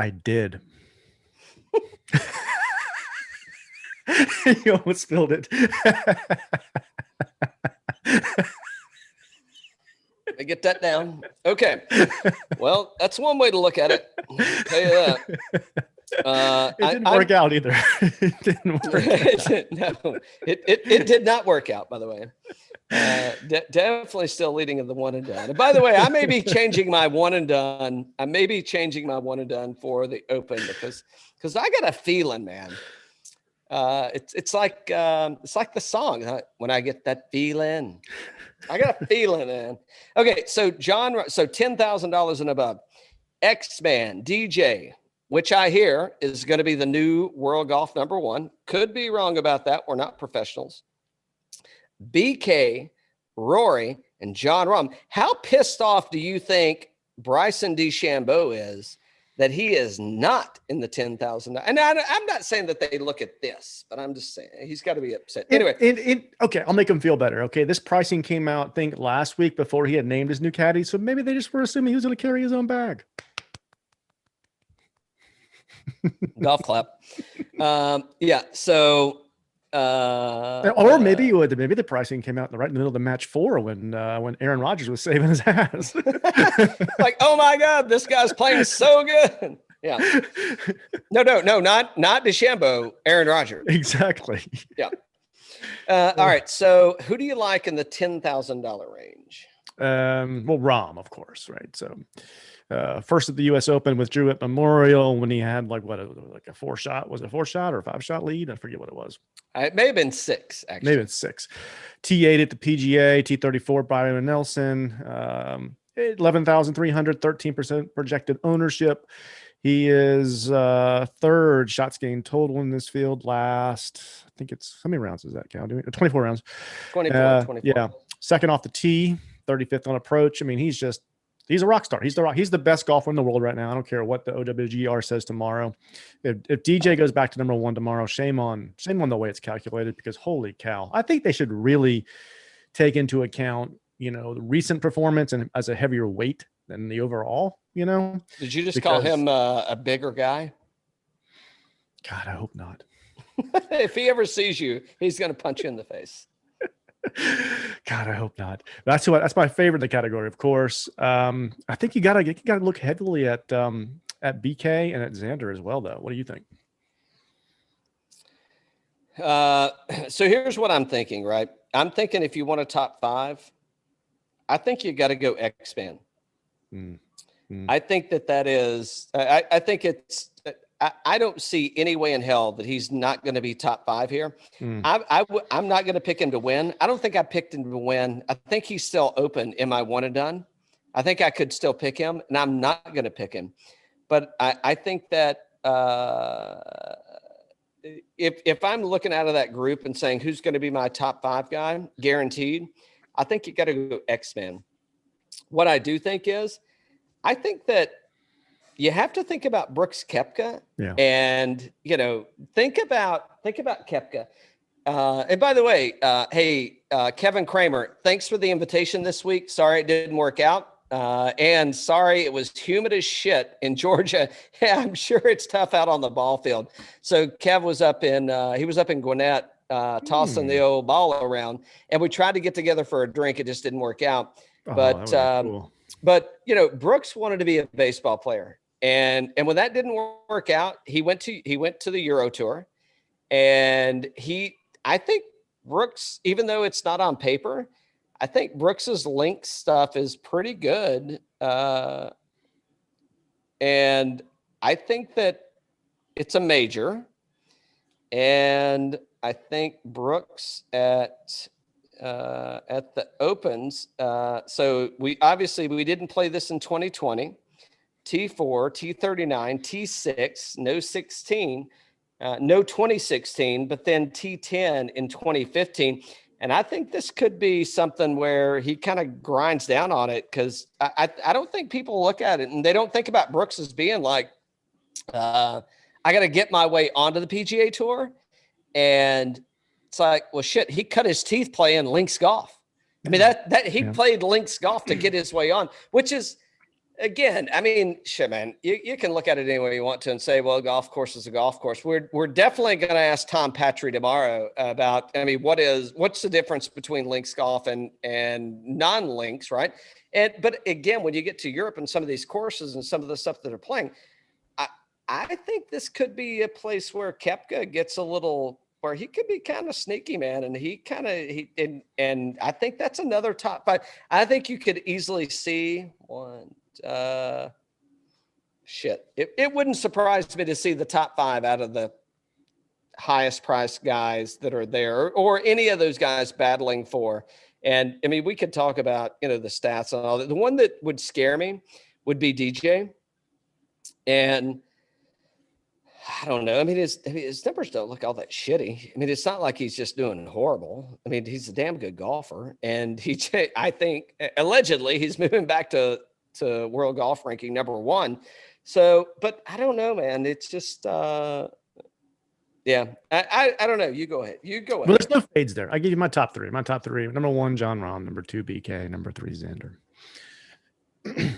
I did. You almost spilled it. I get that down. Okay. Well, that's one way to look at it. I'll tell you that. It didn't work out either. It didn't work out. No, it did not work out, by the way. Definitely still leading in the one and done. And by the way, I may be changing my one and done. I may be changing my one and done for the Open because I got a feeling, man. It's like the song, when I get that feeling. I got a feeling, man. Okay, so $10,000 and above. X-Man, DJ, which I hear is going to be the new world golf number one. Could be wrong about that. We're not professionals. BK, Rory, and Jon Rahm. How pissed off do you think Bryson D Shambo is that he is not in the 10,000? And I'm not saying that they look at this, but I'm just saying he's got to be upset. Anyway. Okay, I'll make him feel better. Okay, this pricing came out, I think, last week before he had named his new caddy, so maybe they just were assuming he was going to carry his own bag. Golf clap. Yeah, so... or maybe the pricing came out right in the middle of the match 4 when Aaron Rodgers was saving his ass. Like, oh my God, this guy's playing so good. Yeah. No, not DeChambeau, Aaron Rodgers. Exactly. Yeah. All right. So who do you like in the $10,000 range? Well, Rahm, of course, right? So first at the US Open, withdrew at Memorial when he had like a 4-shot. Was it a 4-shot or a 5-shot lead? I forget what it was. It may have been 6, actually. Maybe it's 6. T8 at the PGA, T34 Byron Nelson, 11,300, 13% projected ownership. He is third shots gained total in this field last. I think it's, how many rounds is that, Cal? 24 rounds. 24. Yeah. Second off the tee, 35th on approach. I mean, he's a rock star. He's the best golfer in the world right now. I don't care what the OWGR says tomorrow. If DJ goes back to number 1 tomorrow, shame on the way it's calculated, because holy cow, I think they should really take into account, the recent performance and as a heavier weight than the overall, Did you just call him a bigger guy? God, I hope not. If he ever sees you, he's going to punch you in the face. God, I hope not. That's my favorite in the category, of course. I think you gotta look heavily at BK and at Xander as well, though. What do you think? So here's what I'm thinking, right? I'm thinking if you want a top 5, I think you got to go X-Man. I think that is. I think it's. I don't see any way in hell that he's not going to be top 5 here. I'm not going to pick him to win. I don't think I picked him to win. I think he's still open in my one and done. I think I could still pick him, and I'm not going to pick him. But I think that if I'm looking out of that group and saying who's going to be my top 5 guy, guaranteed, I think you got to go X-Man. What I do think is, I think that you have to think about Brooks Koepka, and think about Koepka. And by the way, hey, Kevin Kramer, thanks for the invitation this week. Sorry it didn't work out, and sorry it was humid as shit in Georgia. Yeah, I'm sure it's tough out on the ball field. So Kev was up in Gwinnett, tossing the old ball around, and we tried to get together for a drink. It just didn't work out. But cool. But Brooks wanted to be a baseball player. And when that didn't work out, he went to the Euro Tour, and I think Brooks, even though it's not on paper, I think Brooks's link stuff is pretty good. And I think that it's a major, and I think Brooks at the Opens. So we didn't play this in 2020. T4, T39, T6, no 16, no 2016, but then T10 in 2015. And I think this could be something where he kind of grinds down on it, because I don't think people look at it and they don't think about Brooks as being like, I got to get my way onto the PGA Tour. And it's like, well, shit, he cut his teeth playing links golf. I mean, that he played links golf to get his way on, which is, again, I mean, shit, man, you can look at it any way you want to and say, well, a golf course is a golf course. We're definitely going to ask Tom Patry tomorrow about, I mean, what's the difference between links golf and non-links, right? But again, when you get to Europe and some of these courses and some of the stuff that they're playing, I think this could be a place where Koepka gets a little, where he could be kind of sneaky, man. And and I think that's another top 5. I think you could easily see one. It wouldn't surprise me to see the top 5 out of the highest priced guys that are there, or any of those guys battling for. And I mean, we could talk about, the stats and all that. The one that would scare me would be DJ. And I don't know. I mean, his numbers don't look all that shitty. I mean, it's not like he's just doing horrible. I mean, he's a damn good golfer, and I think allegedly he's moving back to world golf ranking number 1. So, but I don't know, man. It's just, I don't know. You go ahead. Well, there's no fades there. I give you my top 3. My top 3: number 1, Jon Rahm; number 2, BK; number 3, Xander.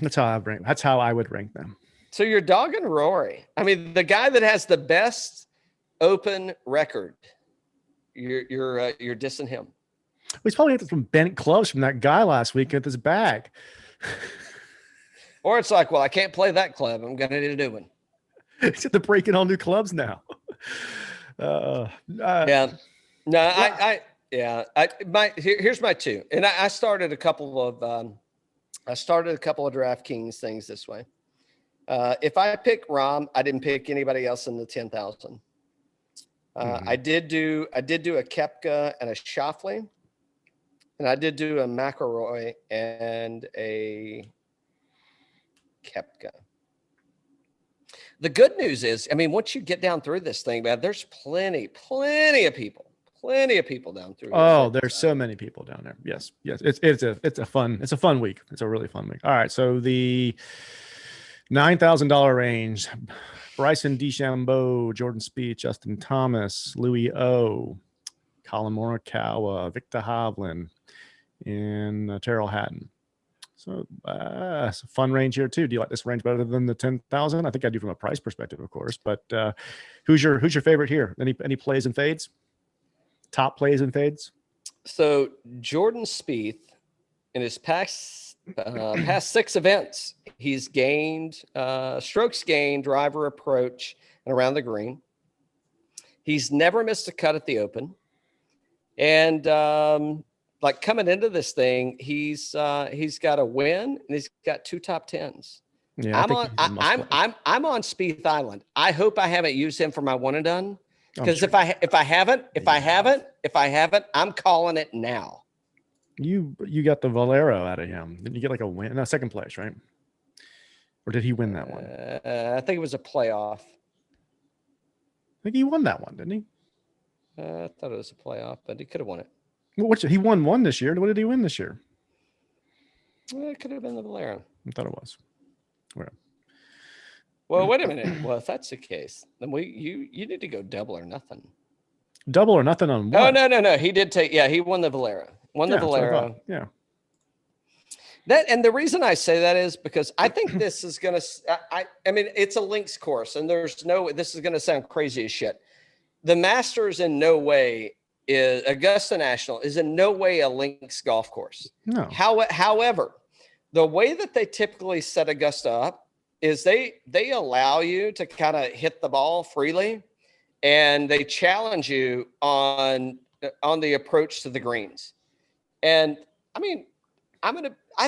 That's how I would rank them. So you're dogging Rory. I mean, the guy that has the best Open record. You're dissing him. He's probably had some bent clubs from that guy last week at this bag. Or it's like, well, I can't play that club. I'm going to need a new one. He's at the breaking all new clubs now. Yeah. No, here's my 2. And I started a couple of DraftKings things this way. If I pick Rahm, I didn't pick anybody else in the 10,000. I did do a Koepka and a Schauffele, and I did do a McIlroy and a Koepka. The good news is, I mean, once you get down through this thing, man, there's plenty of people down through. Oh, there's so many people down there. Yes. It's a fun week. It's a really fun week. All right, so the $9,000 range: Bryson D Shambo, Jordan Spieth, Justin Thomas, Louis O, Collin Morikawa, Victor Hovland, and Terrell Hatton. So it's a fun range here too. Do you like this range better than the 10,000? I think I do from a price perspective, of course. But who's your favorite here? Any plays and fades? Top plays and fades? So Jordan Spieth, in his past 6 events, he's gained strokes gained, driver approach, and around the green. He's never missed a cut at the Open, and like coming into this thing, he's got a win and he's got 2 top 10s. Yeah, I'm on Spieth Island. I hope I haven't used him for my one and done, because if I haven't, I'm calling it now. You got the Valero out of him. Didn't you get like a win? No, second place, right? Or did he win that one? I think it was a playoff. I think he won that one, didn't he? I thought it was a playoff, but he could have won it. Well, he won one this year. What did he win this year? It could have been the Valero. I thought it was. Well, wait a minute. Well, if that's the case, then you need to go double or nothing. Double or nothing on what? No. He did take. Yeah, he won the Valero. The Valero. Yeah. And the reason I say that is because I think this is going to. I mean, it's a links course, and this is going to sound crazy as shit. The Masters in no way is Augusta National is in no way a links golf course. No. However, the way that they typically set Augusta up is they allow you to kind of hit the ball freely, and they challenge you on the approach to the greens. And I mean, I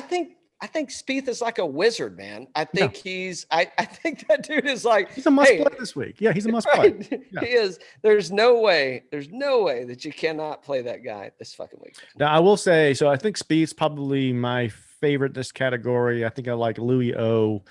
think Spieth is like a wizard, man. I think I think that dude is like, he's a must play this week. Yeah, he's a must play. Yeah. He is. There's no way that you cannot play that guy this fucking week. Now, I will say, so I think Spieth's probably my favorite in this category. I think I like Louis O.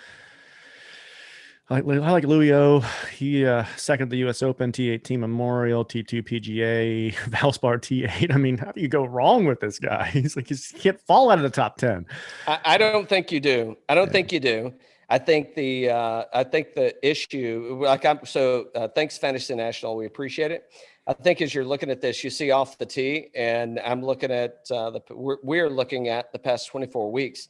I like Louis O. He second at the U.S. Open, T8 Team Memorial, T2 PGA, Valspar T8. I mean, how do you go wrong with this guy? He's like, he can't fall out of the top 10. I don't think you do. Think you do. I think the issue, thanks Fantasy National. We appreciate it. I think as you're looking at this, you see off the tee, and I'm looking at we're looking at the past 24 weeks.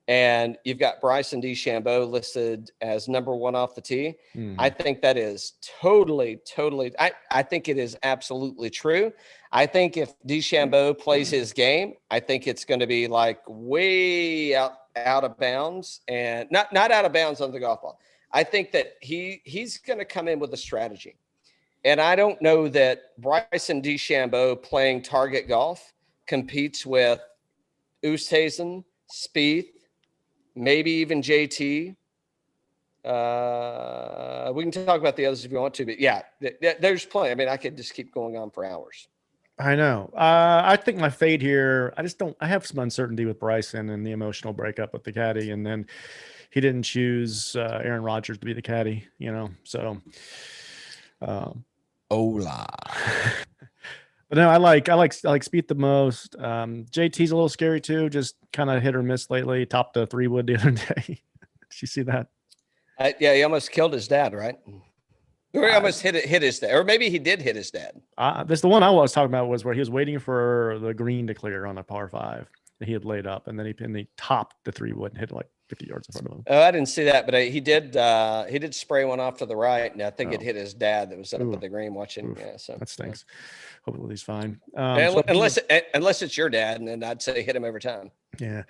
and you've got Bryson D Shambo listed as number 1 off the tee. I think that is totally. I think it is absolutely true. I think if DeChambeau plays his game, I think it's going to be like way out of bounds, and not out of bounds on the golf ball. I think that he's going to come in with a strategy, and I don't know that Bryson DeChambeau playing target golf competes with Oosthuizen, Spieth, maybe even JT. We can talk about the others if you want to, but yeah, there's plenty. I mean, I could just keep going on for hours. I know. I think my fade here, I have some uncertainty with Bryson and the emotional breakup with the caddy. And then he didn't choose Aaron Rodgers to be the caddy, so. Hola. But no, I like Spieth the most. JT's a little scary too, just kind of hit or miss lately. Topped a 3-wood the other day. Did you see that? Yeah, he almost killed his dad, right? Or he almost hit his dad, or maybe he did hit his dad. This the one I was talking about was where he was waiting for the green to clear on a par 5 that he had laid up, and then he topped the 3-wood and hit like 50 yards in front of him. Oh, I didn't see that, but he did spray one off to the right, and I think it hit his dad that was up at the green watching. Oof. Yeah, so that stinks. Hopefully he's fine. Unless it's your dad, and then I'd say hit him every time. Yeah.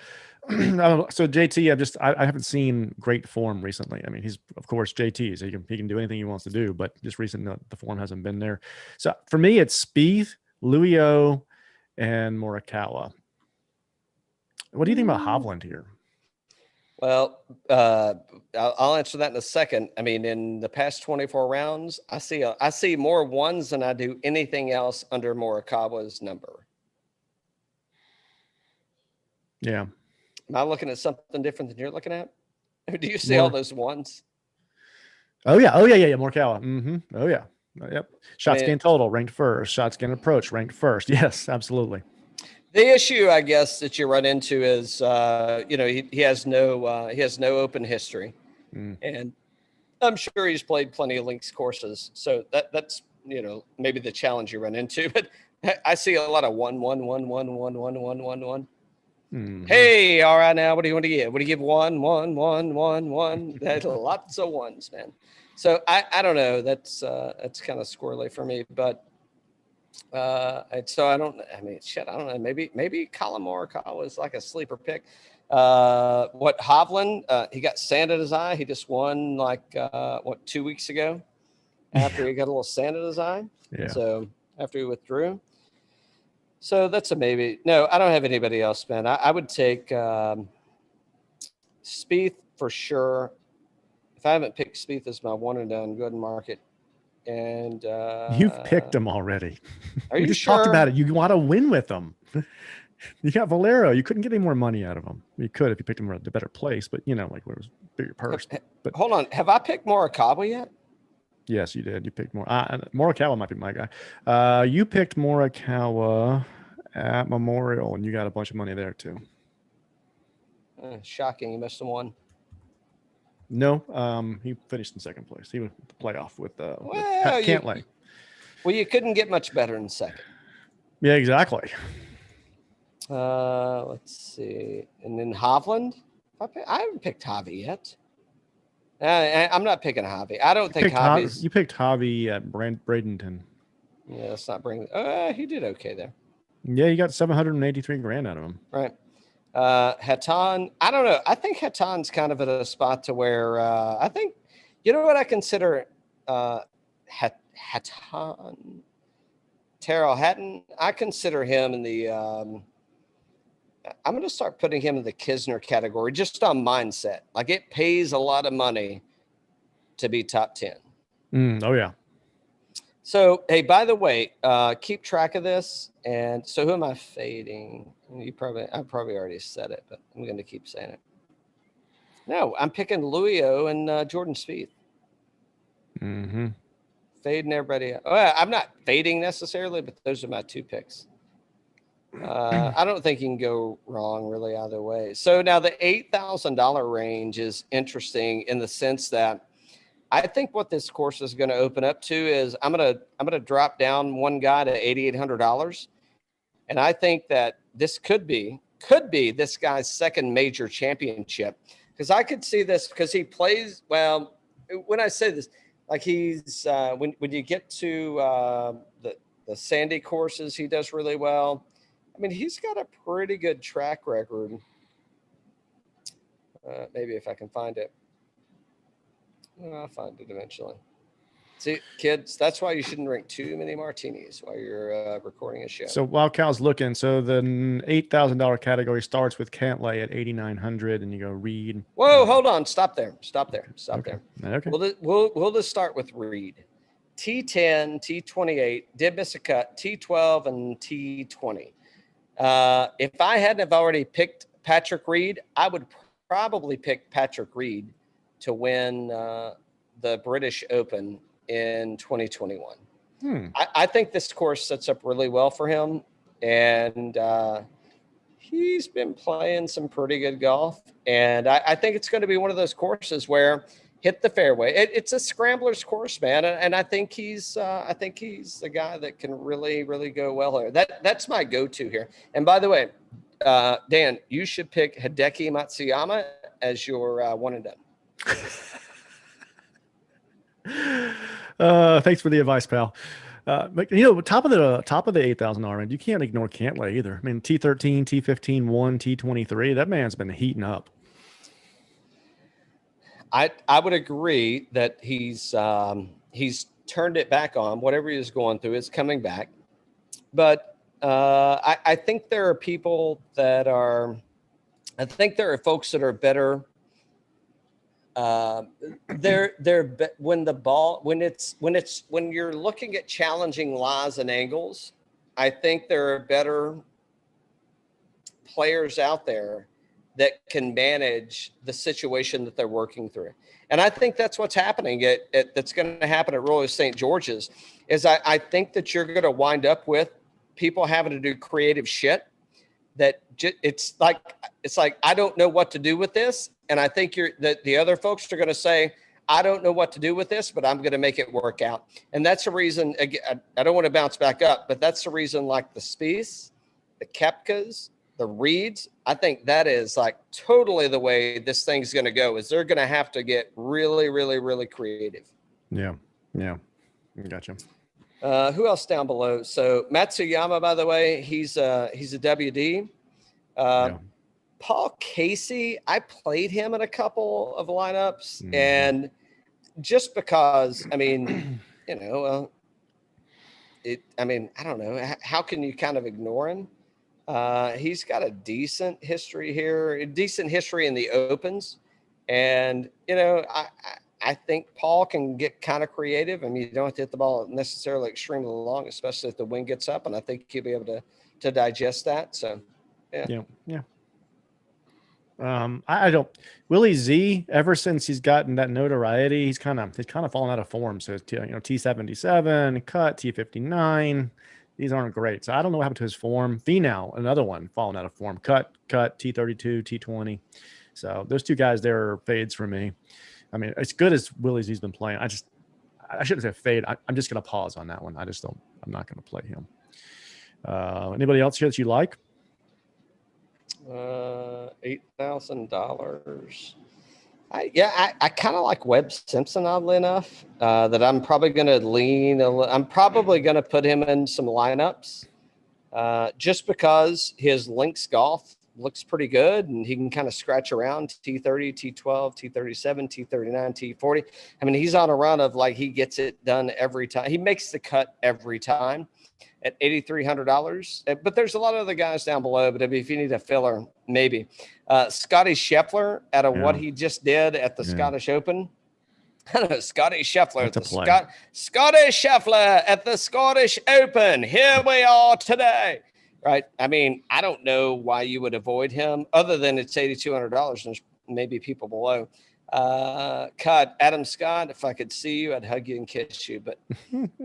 So JT, I haven't seen great form recently. I mean, he's of course JT, so he can do anything he wants to do, but just recently the form hasn't been there. So for me, it's Spieth, Louis O, and Morikawa. What do you think about Hovland here? Well, I'll answer that in a second. I mean, in the past 24 rounds, I see more ones than I do anything else under Morikawa's number. Yeah. Am I looking at something different than you're looking at? Do you see all those ones? Oh yeah. Morikawa. Mm-hmm. Oh yeah. Yep. Shots gained total ranked first. Shots gained approach ranked first. Yes, absolutely. The issue, I guess, that you run into is, he has no open history, and I'm sure he's played plenty of links courses. So that's maybe the challenge you run into. But I see a lot of 1, 1, 1, 1, 1, 1, 1, 1, 1. Mm-hmm. Hey, all right, now what do you want to give? What do you give? 1, 1, 1, 1, 1. That's lots of ones, man. So I don't know. That's kind of squirrely for me, but. So I don't know. Maybe Collin Morikawa is like a sleeper pick. Hovland, he got sand in his eye. He just won 2 weeks ago after he got a little sand in his eye. Yeah. So after he withdrew. So that's a maybe. No, I don't have anybody else, man. I would take Spieth for sure. If I haven't picked Spieth as my one and done, go ahead and mark it. And you've picked him already. Are you just sure? Talked about it. You want to win with them. You got Valero. You couldn't get any more money out of him. You where you picked him at the better place, but where it was bigger purse. But hold on, have I picked Morikawa yet? Yes, you did. You picked Morikawa might be my guy. You picked Morikawa at Memorial, and you got a bunch of money there too. Shocking, you missed one. No, he finished in second place. He went to playoff with Cantlay. Well, you couldn't get much better in second. Yeah, exactly. Let's see. And then Hovland. I haven't picked Javi yet. I'm not picking Javi. I don't think Javi's. You picked Javi at Bradenton. Yeah, let's not bring. He did okay there. Yeah, you got $783,000 out of him. Right. Hatton. I don't know. I think Hatton's kind of at a spot to where I think, what I consider Hatton. Terrell Hatton. I consider him in the. I'm going to start putting him in the Kisner category just on mindset. Like it pays a lot of money to be top 10. Oh yeah. So, hey, by the way, keep track of this. And so who am I fading? I probably already said it, but I'm going to keep saying it. No, I'm picking Louis O and Jordan Spieth. Mm-hmm. Fading everybody. I'm not fading necessarily, but those are my two picks. I don't think you can go wrong really either way. So now the $8,000 range is interesting in the sense that I think what this course is going to open up to is I'm gonna drop down one guy to $8,800, and I think that this could be could be this guy's second major championship, because I could see this because he plays well. When I say this, like he's when you get to the sandy courses, he does really well. I mean, he's got a pretty good track record. Maybe if I can find it. I'll find it eventually. See, kids, that's why you shouldn't drink too many martinis while you're recording a show. So while Cal's looking, so the $8,000 category starts with Cantlay at 8,900, and you go Reed. Whoa, hold on. Stop there. Okay. Okay. We'll just start with Reed. T10, T28, did miss a cut, T12, and T20. If I hadn't have already picked Patrick Reed, I would probably pick Patrick Reed to win the British Open in 2021. I think this course sets up really well for him, and he's been playing some pretty good golf, and I think it's going to be one of those courses where hit the fairway. It's a scrambler's course, man, and I think he's the guy that can really, really go well here. That's my go-to here. And by the way, Dan, you should pick Hideki Matsuyama as your one and done. Thanks for the advice, pal. But top of the 8,000 range, you can't ignore Cantlay either. I mean, T13, T15, 1, T23. That man's been heating up. I would agree that he's turned it back on. Whatever he was going through is coming back. But I think there are people that are. I think there are folks that are better. They're when you're looking at challenging lies and angles, I think there are better players out there that can manage the situation that they're working through. And I think that's what's happening that's going to happen at Royal St. George's is I think that you're going to wind up with people having to do creative shit that it's like, I don't know what to do with this. And I think the other folks are going to say, I don't know what to do with this, but I'm going to make it work out. And that's the reason, again, I don't want to bounce back up, but that's the reason like the Spieths, the Koepkas, the Reeds, I think that is like totally the way this thing's going to go is they're going to have to get really, really, really creative. Yeah. Gotcha. Who else down below? So Matsuyama, by the way, he's a WD. Paul Casey, I played him in a couple of lineups, and just because, I mean, I don't know. How can you kind of ignore him? He's got a decent history here, a decent history in the Opens. And, I think Paul can get kind of creative. I mean, you don't have to hit the ball necessarily extremely long, especially if the wind gets up. And I think he'll be able to digest that. So, yeah. I don't Willie Z, ever since he's gotten that notoriety, he's kind of fallen out of form. So T77 cut, T59, these aren't great. So I don't know what happened to his form. Finau, another one falling out of form, cut T32, T20. So those two guys there are fades for me. I mean, as good as Willie Z's been playing, I shouldn't say fade. I'm just going to pause on that one. I'm not going to play him. Anybody else here that you like? $8,000. I kind of like Webb Simpson, oddly enough, that I'm probably going to I'm probably going to put him in some lineups just because his links golf looks pretty good and he can kind of scratch around T30, T12, T37, T39, T40. I mean, he's on a run of like he gets it done every time. He makes the cut every time at $8,300. But there's a lot of other guys down below. But if you need a filler, maybe. Scotty Scheffler out of what he just did at the Scottish Open. I don't know, Scotty Scheffler Scotty Scheffler at the Scottish Open. Here we are today. Right. I mean, I don't know why you would avoid him other than it's $8,200 and there's maybe people below. Adam Scott, if I could see you, I'd hug you and kiss you. But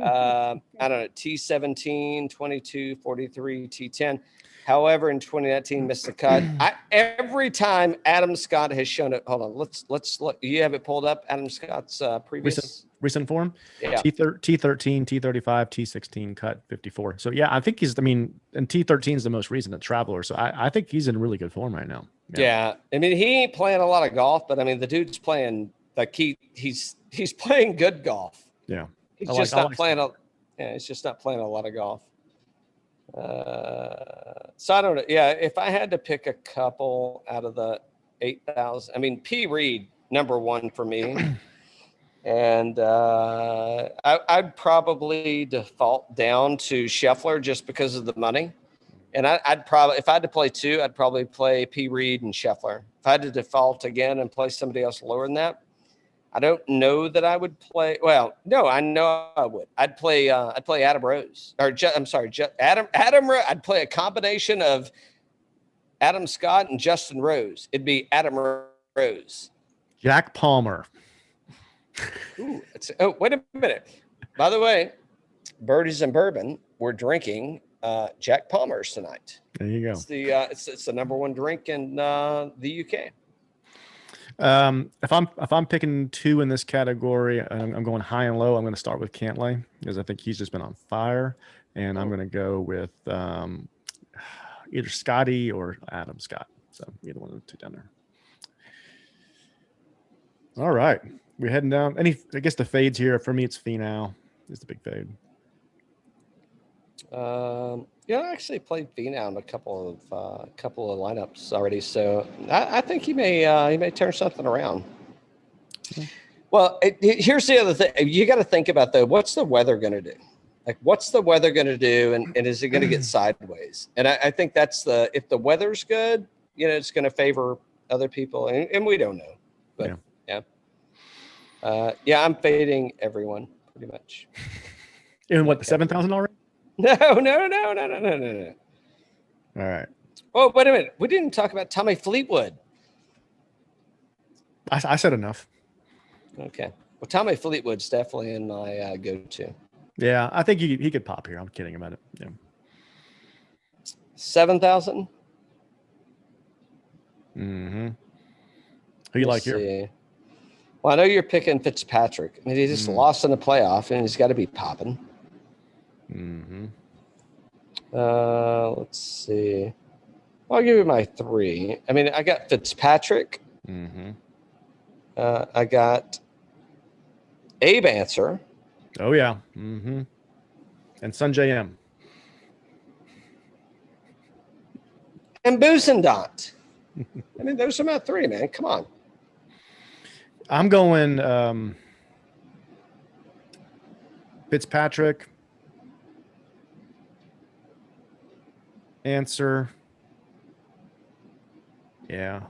I don't know, T17, 22, 43, T10. However, in 2019, missed the cut. Every time Adam Scott has shown it, hold on, let's look. You have it pulled up, Adam Scott's previous recent form. Yeah. T13, T35, T16 cut 54. So yeah, I think he's. I mean, and T13 is the most recent at Traveler. So I think he's in really good form right now. Yeah. I mean, he ain't playing a lot of golf, but I mean, the dude's playing like he's playing good golf. Yeah. He's just not playing a lot of golf. So I don't know. Yeah, if I had to pick a couple out of the 8,000, I mean, P. Reed, number one for me. And I'd probably default down to Scheffler just because of the money. And I'd probably, if I had to play two, I'd probably play P. Reed and Scheffler. If I had to default again and play somebody else lower than that, I don't know that I would play. Well, no, I know I would. I'd play Adam Rose, or Adam. I'd play a combination of Adam Scott and Justin Rose. It'd be Adam Rose. Jack Palmer. Ooh, wait a minute. By the way, Birdies and Bourbon, we're drinking Jack Palmer's tonight. There you go. It's the number one drink in the UK. If I'm picking two in this category, I'm going high and low. I'm going to start with Cantlay because I think he's just been on fire, and I'm going to go with either Scotty or Adam Scott. So either one of the two down there. All right, we're heading down. I guess the fades here for me, it's Finau is the big fade. Yeah, I actually played Finau in a couple of lineups already, so I think he may turn something around. Okay. Well, here's the other thing you got to think about though. What's the weather going to do? Like, what's the weather going to do, and is it going to get sideways? And I think that's if the weather's good, it's going to favor other people, and we don't know. But yeah, I'm fading everyone pretty much. In what, the $7,000 already? No. All right. Oh, wait a minute. We didn't talk about Tommy Fleetwood. I said enough. Okay. Well, Tommy Fleetwood's definitely in my go-to. Yeah, I think he could pop here. I'm kidding about it. Yeah. 7,000. Mm-hmm. Who you like here? Well, I know you're picking Fitzpatrick. I mean, he just lost in the playoff, and he's got to be popping. Mm-hmm. Let's see. I'll give you my three. I mean, I got Fitzpatrick. Mm-hmm. I got Abe Answer. Oh yeah. Mm-hmm. And Sanjay M. And Boozendot. I mean, those are my three, man. Come on. I'm going Fitzpatrick. Answer. Yeah.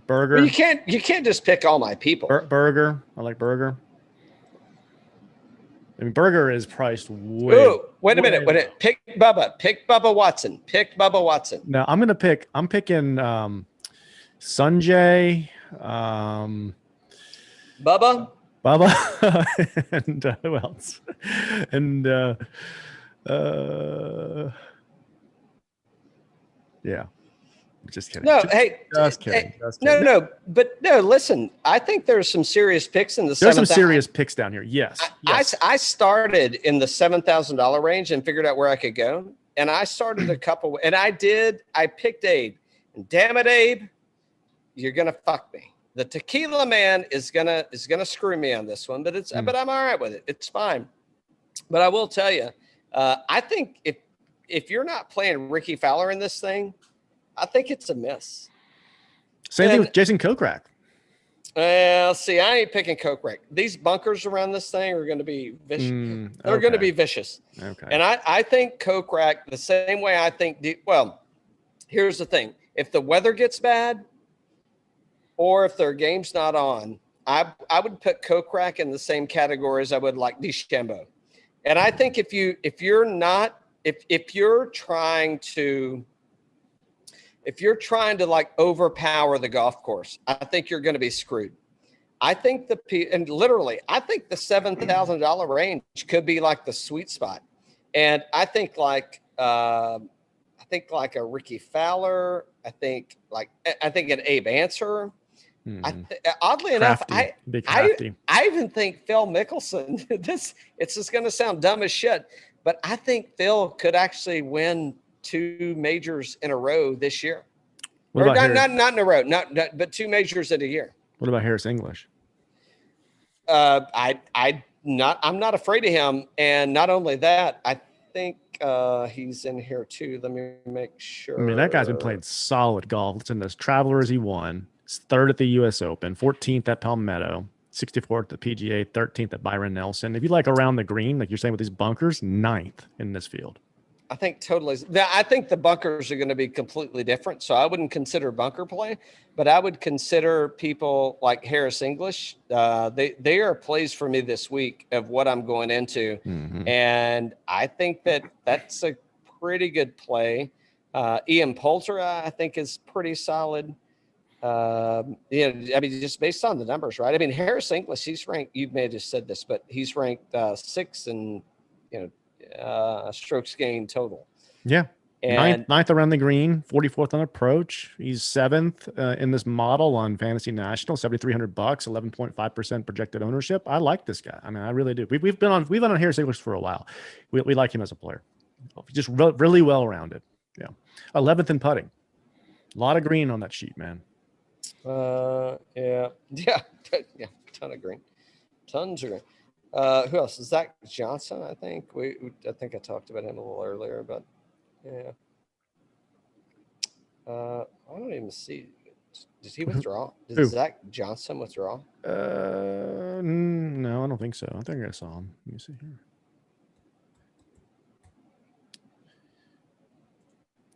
Berger. Well, you can't just pick all my people. Berger. I like Berger. I mean, Berger is priced way. Ooh, wait a minute. Pick Bubba. Pick Bubba Watson. No, I'm picking Sanjay. Bubba. And who else? And yeah. Just kidding. No, just kidding. No. But no, listen. I think there's some serious picks in the. There's some serious picks down here. Yes. I started in the $7,000 range and figured out where I could go, and I started a couple. And I picked Abe, and damn it, Abe, you're gonna fuck me. The Tequila Man is gonna screw me on this one, but but I'm all right with it. It's fine. But I will tell you, I think if you're not playing Rickie Fowler in this thing, I think it's a miss. Same thing with Jason Kokrak. Well, see, I ain't picking Kokrak. These bunkers around this thing are going to be vicious. They're going to be vicious. Okay. And I think Kokrak the same way I think. Well, here's the thing: if the weather gets bad, or if their game's not on, I would put Kokrak in the same category as I would like D Shambo. And I think if you're trying to like overpower the golf course, I think you're going to be screwed. I think I think the $7,000 range could be like the sweet spot. And I think like a Rickie Fowler, I think an Abe Answer, Oddly Crafty, enough, big crafty. I even think Phil Mickelson. It's just going to sound dumb as shit, but I think Phil could actually win 2 majors in a row this year. What Or about not in a row, but 2 majors in a year. What about Harris English? I'm not afraid of him, and not only that, I think he's in here too. Let me make sure. I mean, that guy's been playing solid golf. Listen, those Travelers he won. He's 3rd at the U.S. Open, 14th at Palmetto, 64th at the PGA, 13th at Byron Nelson. If you like around the green, like you're saying with these bunkers, 9th in this field. I think totally. I think the bunkers are going to be completely different. So I wouldn't consider bunker play, but I would consider people like Harris English. They are plays for me this week of what I'm going into. And I think that's a pretty good play. Ian Poulter, I think, is pretty solid. I mean, just based on the numbers, right? I mean, Harris English, he's ranked, you may have just said this, but he's ranked 6th in, strokes gained total. Yeah. And ninth around the green, 44th on approach. He's 7th in this model on Fantasy National, $7,300, 11.5% projected ownership. I like this guy. I mean, I really do. We've been on Harris English for a while. We like him as a player. Just really well rounded. Yeah. 11th in putting. A lot of green on that sheet, man. Yeah. Ton of green. Tons of green. Who else? Zach Johnson, I think. I think I talked about him a little earlier, but yeah. I don't even see. Did he withdraw? Did Zach Johnson withdraw? No, I don't think so. I think I saw him. Let me see here.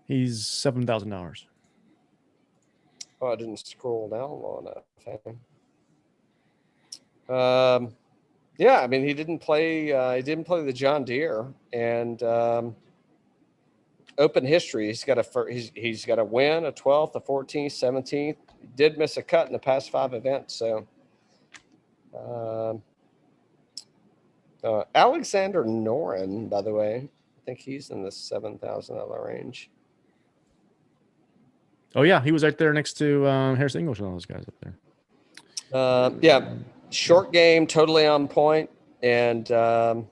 He's $7,000. Oh, I didn't scroll down long enough. Yeah, I mean, he didn't play the John Deere, and open history. He's got a win, a 12th, a 14th, 17th. He did miss a cut in the past 5 events. So, Alexander Noren, by the way, I think he's in the $7,000 range. Oh yeah, he was right there next to Harris English and all those guys up there. Yeah. Short game, totally on point, and Alex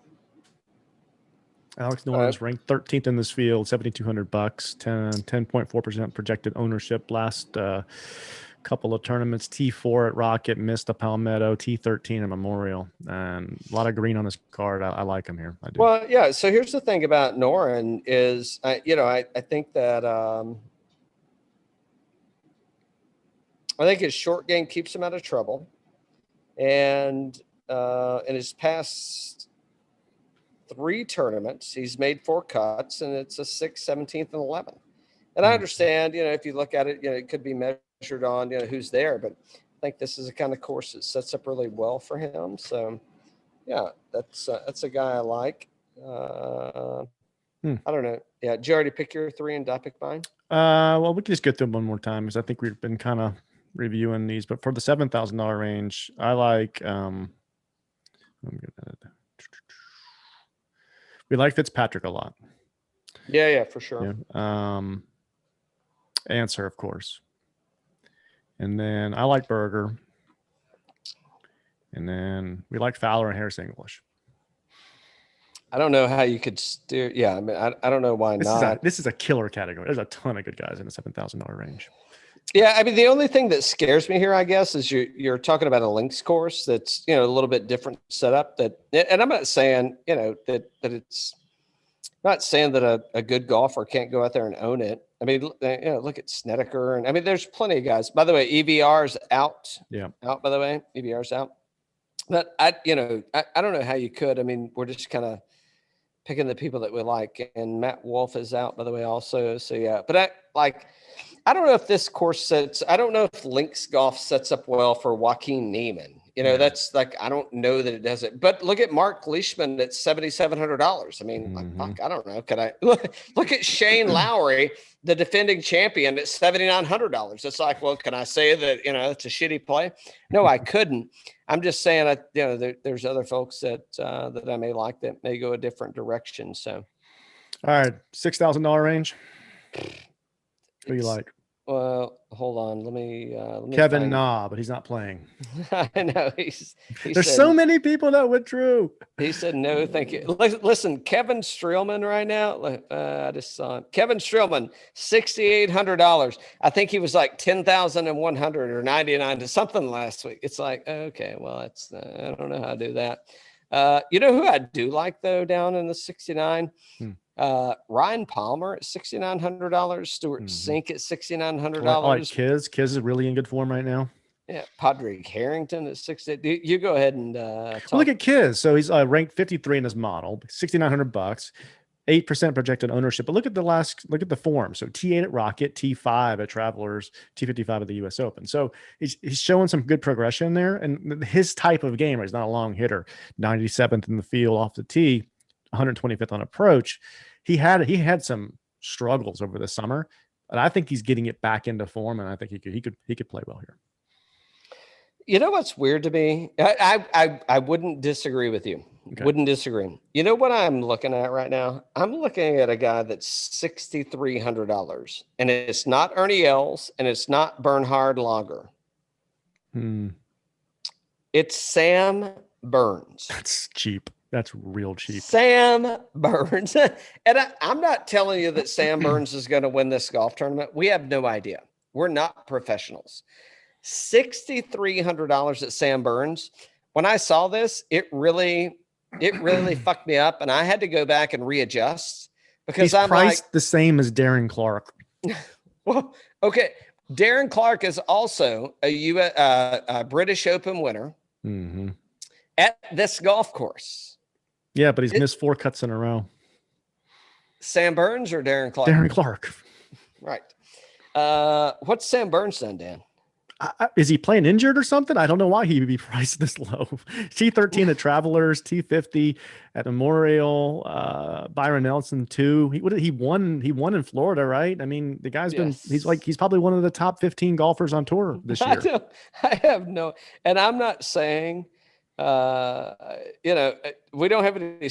Noren is ranked 13th in this field, $7,200, 10.4% projected ownership. Last couple of tournaments, T4 at Rocket, missed the Palmetto, T13 at Memorial, and a lot of green on his card. I like him here. I do. Well, yeah. So here's the thing about Noren is, I think that I think his short game keeps him out of trouble. And in his past 3 tournaments, he's made 4 cuts, and it's a 6th, 17th, and 11th. And I understand, if you look at it, it could be measured on, who's there, but I think this is a kind of course that sets up really well for him. So, yeah, that's a guy I like. I don't know. Yeah, did you already pick your 3 and did I pick mine? Well, we can just go through them one more time because I think we've been kind of reviewing these, but for the $7,000 range, I like we like Fitzpatrick a lot. Yeah, for sure. Yeah. Answer, of course. And then I like Berger. And then we like Fowler and Harris English. I don't know how you could steer. Yeah, I mean, I don't know why not. This is a killer category. There's a ton of good guys in the $7,000 range. Yeah, I mean, the only thing that scares me here, I guess, is you're talking about a links course that's a little bit different setup. And I'm not saying that it's not saying that a good golfer can't go out there and own it. I mean, look at Snedeker, and I mean, there's plenty of guys. By the way, EVR's out. Yeah, out. By the way, EVR's out. But I don't know how you could. I mean, we're just kind of picking the people that we like, and Matt Wolf is out, by the way, also. So yeah, but I don't know if this course I don't know if links golf sets up well for Joaquin Neiman. That's like, I don't know that it does it, but look at Mark Leishman at $7,700. I mean, I don't know. Could I look at Shane Lowry, the defending champion, at $7,900? It's like, well, can I say that, it's a shitty play? No, I couldn't. I'm just saying, there's other folks that I may like that may go a different direction. So, all right, $6,000 range. What do you like? Well, hold on. Let me Kevin find. Na, but he's not playing. I know There's so many people that withdrew. He said no, thank you. Listen, Kevin Streelman right now. I just saw him. Kevin Streelman, $6,800. I think he was like 10,100 or 99 to something last week. It's like, okay, well, that's I don't know how to do that. You know who I do like though down in the 69? Ryan Palmer at $6,900. Stuart Sink at $6,900. I like Kiz. Kiz is really in good form right now. Yeah, Padraig Harrington at 6. You go ahead and look at Kiz. So he's ranked 53 in his model, $6,900, 8% projected ownership. But look at the form. So T8 at Rocket, T5 at Travelers, T55 at the U.S. Open. So he's showing some good progression there. And his type of game, he's not a long hitter, 97th in the field off the tee, 125th on approach. He had some struggles over the summer, and I think he's getting it back into form. And I think he could play well here. You know what's weird to me? I wouldn't disagree with you. Okay. Wouldn't disagree. You know what I'm looking at right now? I'm looking at a guy that's $6,300, and it's not Ernie Els, and it's not Bernhard Langer. It's Sam Burns. That's cheap. That's real cheap. Sam Burns. And I'm not telling you that Sam Burns is going to win this golf tournament. We have no idea. We're not professionals. $6,300 at Sam Burns. When I saw this, it really fucked me up, and I had to go back and readjust because I'm priced the same as Darren Clark. Well, okay. Darren Clark is also a British Open winner at this golf course. Yeah, but he's missed 4 cuts in a row. Sam Burns or Darren Clark? Darren Clark. Right. What's Sam Burns done, Dan? Is he playing injured or something? I don't know why he would be priced this low. T13 at Travelers, T50 at Memorial, Byron Nelson 2. He won in Florida, right? I mean, the guy's he's probably one of the top 15 golfers on tour this year. I have no, and I'm not saying, we don't have any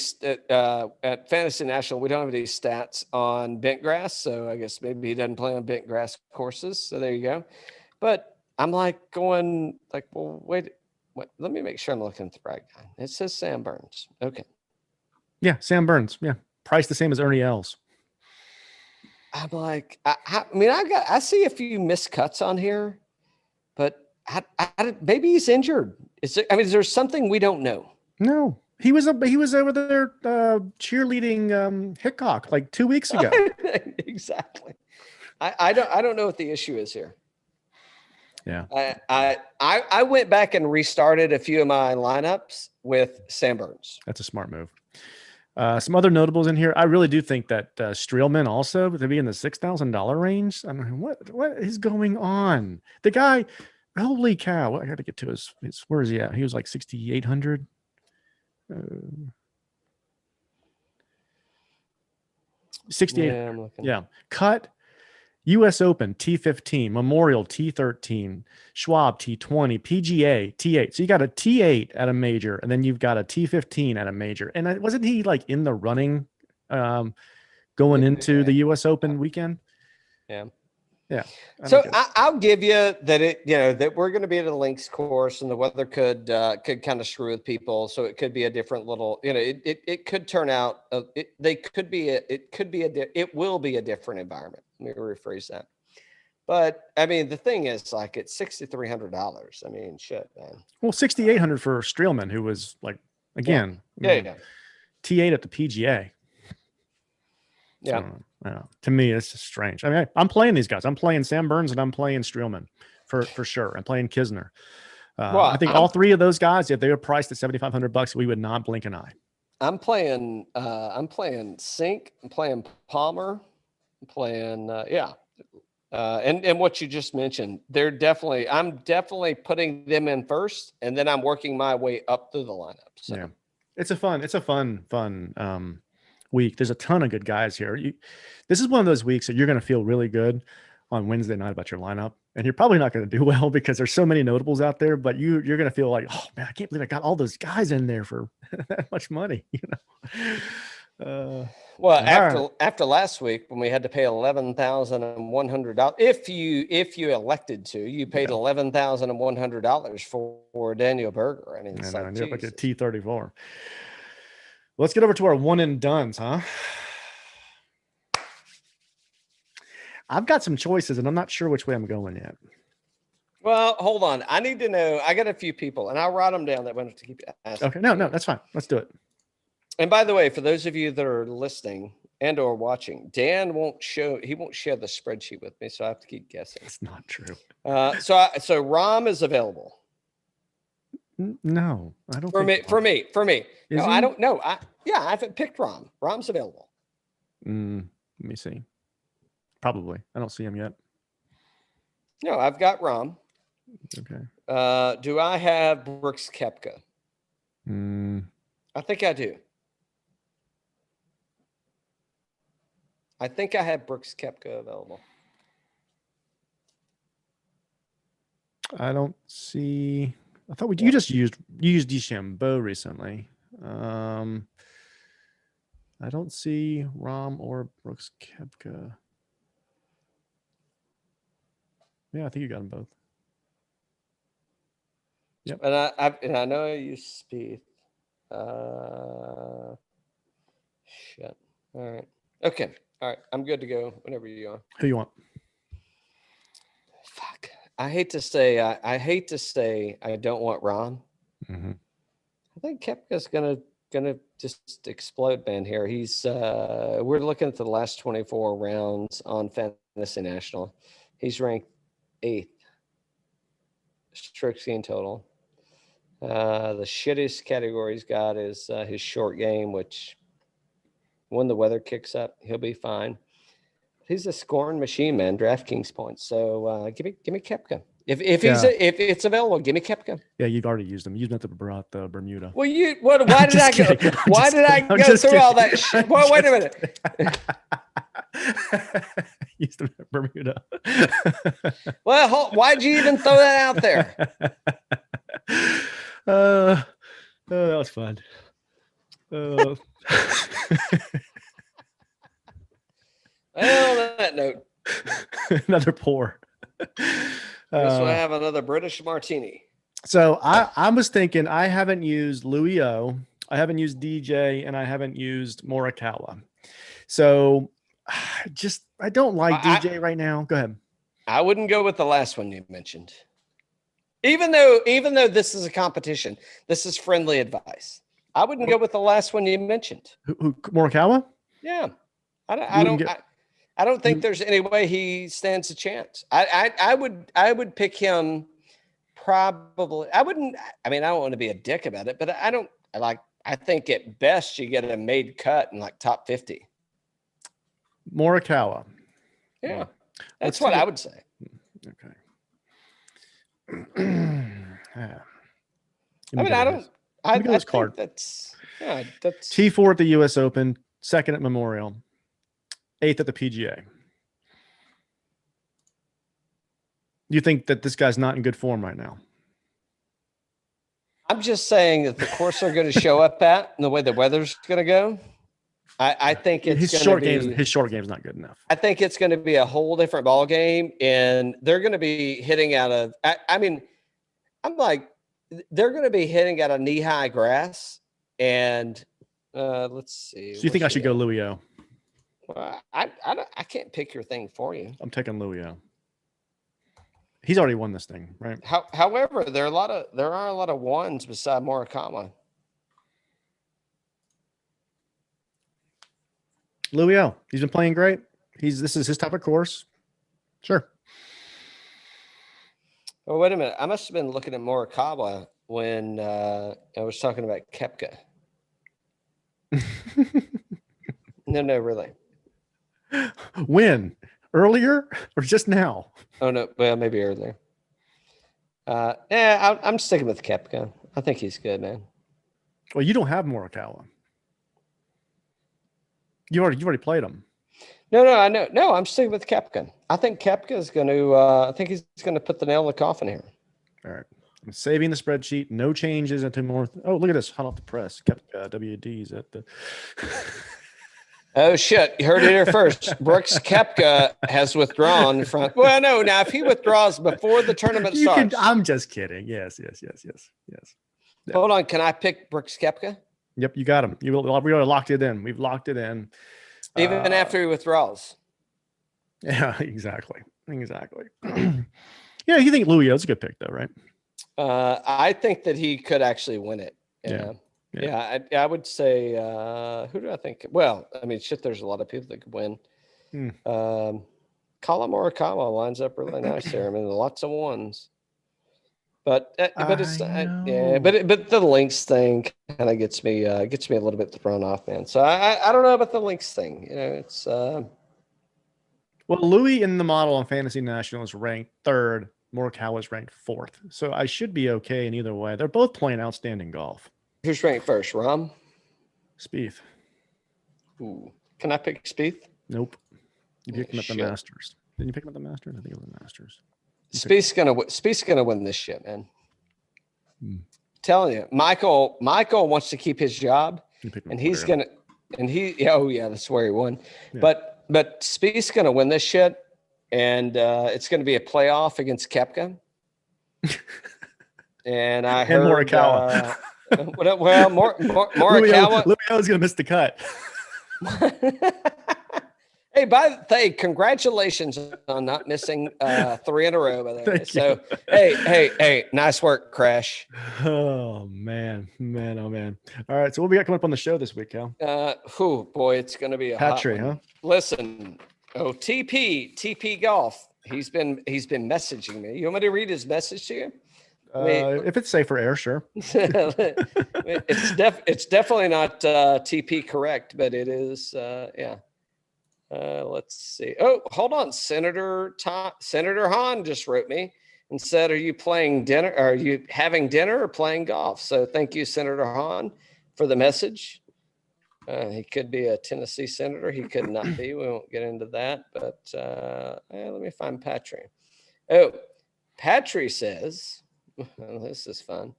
at Fantasy National. We don't have any stats on bent grass, so I guess maybe he doesn't play on bent grass courses. So there you go. But I'm going, well, wait, let me make sure I'm looking at the right guy. It says Sam Burns. Okay. Yeah, Sam Burns. Yeah. Priced the same as Ernie Els. I'm like, I see a few missed cuts on here, but maybe he's injured. Is there something we don't know? No. He was over there cheerleading Hickok like 2 weeks ago. Exactly. I don't know what the issue is here. Yeah. I went back and restarted a few of my lineups with Sam Burns. That's a smart move. Some other notables in here. I really do think that Streelman also to be in the $6,000 range. I mean, what is going on? The guy, holy cow! I got to get to his. Where is he at? He was like 6,800. $6,800. Yeah. Cut. U.S. Open, T15, Memorial, T13, Schwab, T20, PGA, T8. So you got a T8 at a major, and then you've got a T15 at a major. And wasn't he like in the running going into the U.S. Open weekend? Yeah. Yeah. So I'll give you that that we're going to be at a links course, and the weather could kind of screw with people. So it could be a different little, it could turn out. It will be a different environment. Let me rephrase that. But I mean, the thing is, like, it's $6,300. I mean, shit, man. Well, $6,800 for Streelman, who was like, again, T8 at the PGA. Yeah. So, to me, it's just strange. I mean, I'm playing these guys. I'm playing Sam Burns and I'm playing Streelman for sure. I'm playing Kisner. I think all three of those guys, if they were priced at $7,500, we would not blink an eye. I'm playing Sink. I'm playing Palmer. I'm playing and what you just mentioned, I'm definitely putting them in first, and then I'm working my way up through the lineup. So. Yeah, it's a fun week. There's a ton of good guys here. This is one of those weeks that you're going to feel really good on Wednesday night about your lineup, and you're probably not going to do well because there's so many notables out there, but you're going to feel like, oh man, I can't believe I got all those guys in there for that much money, Well, All after last week when we had to pay $11,100, if you elected to, you paid $11,100 for Daniel Berger. I mean, it's like, like a T34. Let's get over to our one and dones, huh? I've got some choices, and I'm not sure which way I'm going yet. Well, hold on. I need to know. I got a few people, and I'll write them down that want to keep asking. Okay, no, that's fine. Let's do it. And by the way, for those of you that are listening and or watching, Dan won't share the spreadsheet with me, so I have to keep guessing. It's not true. So Rahm is available. No, I don't. For me. No, I don't know. I haven't picked Rahm. Rahm's available. Let me see. Probably. I don't see him yet. No, I've got Rahm. Okay. Do I have Brooks Koepka? I think I do. I think I have Brooks Koepka available. I don't see. I thought you just used D Shambo recently. I don't see Rahm or Brooks Koepka. Yeah, I think you got them both. Yep. And I know I use Spieth. Shit. All right. Okay. All right. I'm good to go whenever you are. Who you want? Fuck. I hate to say I don't want Rahm. Mm-hmm. I think Koepka's gonna just explode, man. Here he's. We're looking at the last 24 rounds on Fantasy National. He's ranked 8th. Strokes gained total. The shittiest category he's got is his short game, which when the weather kicks up, he'll be fine. He's a scoring machine, man. DraftKings points. So give me Koepka. If it's available, give me Koepka. Yeah, you've already used them. You used them brought Bermuda. Well, why did I go? Why did I go through all that shit? Well, wait a minute. Used them at Bermuda. Well, why'd you even throw that out there? That was fun. Well, on that note, another pour. So I have another British martini. So I was thinking I haven't used Louis O, I haven't used DJ, and I haven't used Morikawa. So I don't like DJ right now. Go ahead. I wouldn't go with the last one you mentioned. Even though this is a competition, this is friendly advice. I wouldn't go with the last one you mentioned. Who Morikawa? Yeah. I don't think there's any way he stands a chance. I would pick him probably. I don't want to be a dick about it, but I think at best you get a made cut in like top 50. Morikawa. Yeah. That's what I would say. Okay. I think that's T4 at the US Open, 2nd at Memorial, 8th at the PGA. You think that this guy's not in good form right now? I'm just saying that the course they're going to show up at and the way the weather's going to go. I think it's his short game's not good enough. I think it's going to be a whole different ball game, and they're going to be hitting out of. They're going to be hitting out of knee-high grass, and let's see. So you think I should go Louis O? I can't pick your thing for you. I'm taking Louis O. He's already won this thing, right? However, there are a lot of ones beside Morikawa. Louis O. He's been playing great. This is his type of course. Sure. Oh, wait a minute. I must have been looking at Morikawa when I was talking about Koepka. No, really. When? Earlier or just now? Oh, no. Well, maybe earlier. I'm sticking with Koepka. I think he's good, man. Well, you don't have Morikawa. You already played him. No, I know. No, I'm sticking with Koepka. I think Koepka is going to. I think he's going to put the nail in the coffin here. All right. I'm saving the spreadsheet. No changes until more. Oh, look at this. Hot off the press. Koepka WDs at the. Oh shit! You heard it here first. Brooks Koepka has withdrawn from. Well, no. Now, if he withdraws before the tournament starts, I'm just kidding. Yes. Yeah. Hold on. Can I pick Brooks Koepka Yep, you got him. We already locked it in. We've locked it in. even after he withdraws? Yeah, exactly. Yeah, you think Louis is a good pick though, right? I think that he could actually win it. Yeah. I would say. Who do I think? Well, I mean, shit. There's a lot of people that could win. Collin Morikawa lines up really nice there. I mean, lots of ones. But it's but the links thing kind of gets me a little bit thrown off, man. So I don't know about the links thing. You know, it's well, Louis in the model on Fantasy National is ranked 3rd. Morikawa is ranked 4th. So I should be okay in either way. They're both playing outstanding golf. Who's ranked first? Rahm? Spieth. Ooh. Can I pick Spieth? Nope. You picked him at the Masters. Didn't you pick him at the Masters? I think it was the Masters. Spieth's gonna win this shit, man. Telling you, Michael wants to keep his job, and he's gonna, that's where he won. Yeah. But Spieth's gonna win this shit, and it's gonna be a playoff against Koepka. And I heard Morikawa. Morikawa. Louis gonna miss the cut. Hey, congratulations on not missing 3 in a row, by the way. So, hey, nice work, Crash. Oh man. All right, so what we got coming up on the show this week, Cal? Boy, it's going to be a Patrick, huh? Listen, TP Golf. He's been messaging me. You want me to read his message to you? If it's safe for air, sure. It's definitely not TP correct, but it is. Yeah. Let's see. Oh, hold on. Senator Hahn just wrote me and said, "Are you playing dinner? Are you having dinner or playing golf?" So thank you, Senator Hahn, for the message. He could be a Tennessee senator. He could not be. We won't get into that. But let me find Patrick. Oh, Patrick says, oh, "This is fun."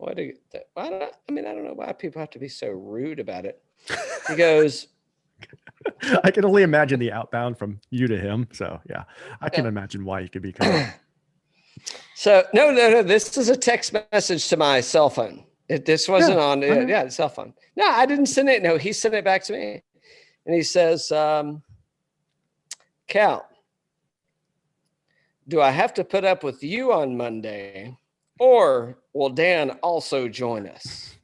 I don't know why people have to be so rude about it. He goes. I can only imagine the outbound from you to him. So yeah, I can imagine why he could be coming. So no. This is a text message to my cell phone. This wasn't on. The cell phone. No, I didn't send it. No, he sent it back to me, and he says, "Cal, do I have to put up with you on Monday, or will Dan also join us?"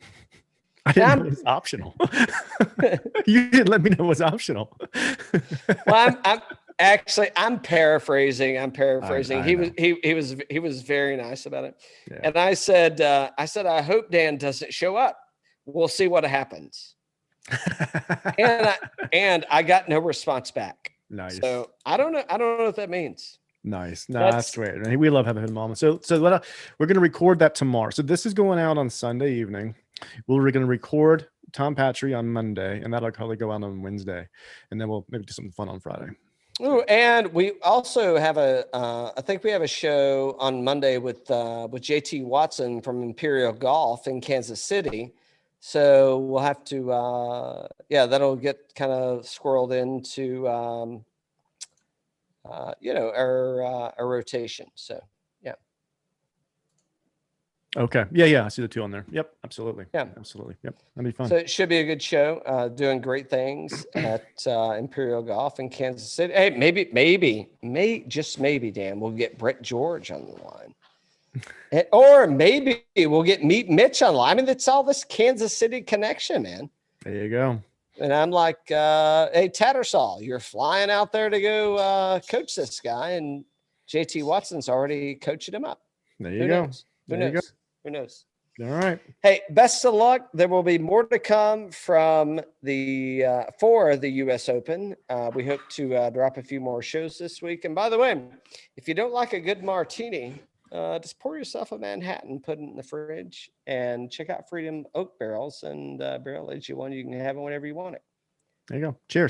I didn't know it was optional. You didn't let me know it was optional. Well, I'm paraphrasing. He was very nice about it. Yeah. And I said, I hope Dan doesn't show up. We'll see what happens. and I got no response back. Nice. So I don't know what that means. Nice. No, that's great. We love having him on. So we're going to record that tomorrow. So this is going out on Sunday evening. We're going to record Tom Patry on Monday, and that'll probably go out on Wednesday, and then we'll maybe do something fun on Friday. Ooh, and we also have I think we have a show on Monday with JT Watson from Imperial Golf in Kansas City. So we'll have to, that'll get kind of squirreled into, our rotation. So, yeah. Okay. Yeah. I see the 2 on there. Yep. Absolutely. Yeah. Absolutely. Yep. That'd be fun. So it should be a good show. Doing great things at Imperial Golf in Kansas City. Hey, maybe, Dan, we'll get Brett George on the line. Or maybe we'll meet Mitch on the line. I mean, it's all this Kansas City connection, man. There you go. And I'm like, hey, Tattersall, you're flying out there to go coach this guy. And JT Watson's already coaching him up. There you go. Who knows? All right. Hey, best of luck. There will be more to come from for the U.S. Open. We hope to drop a few more shows this week. And by the way, if you don't like a good martini, just pour yourself a Manhattan, put it in the fridge, and check out Freedom Oak Barrels and barrel age you want. You can have it whenever you want it. There you go. Cheers.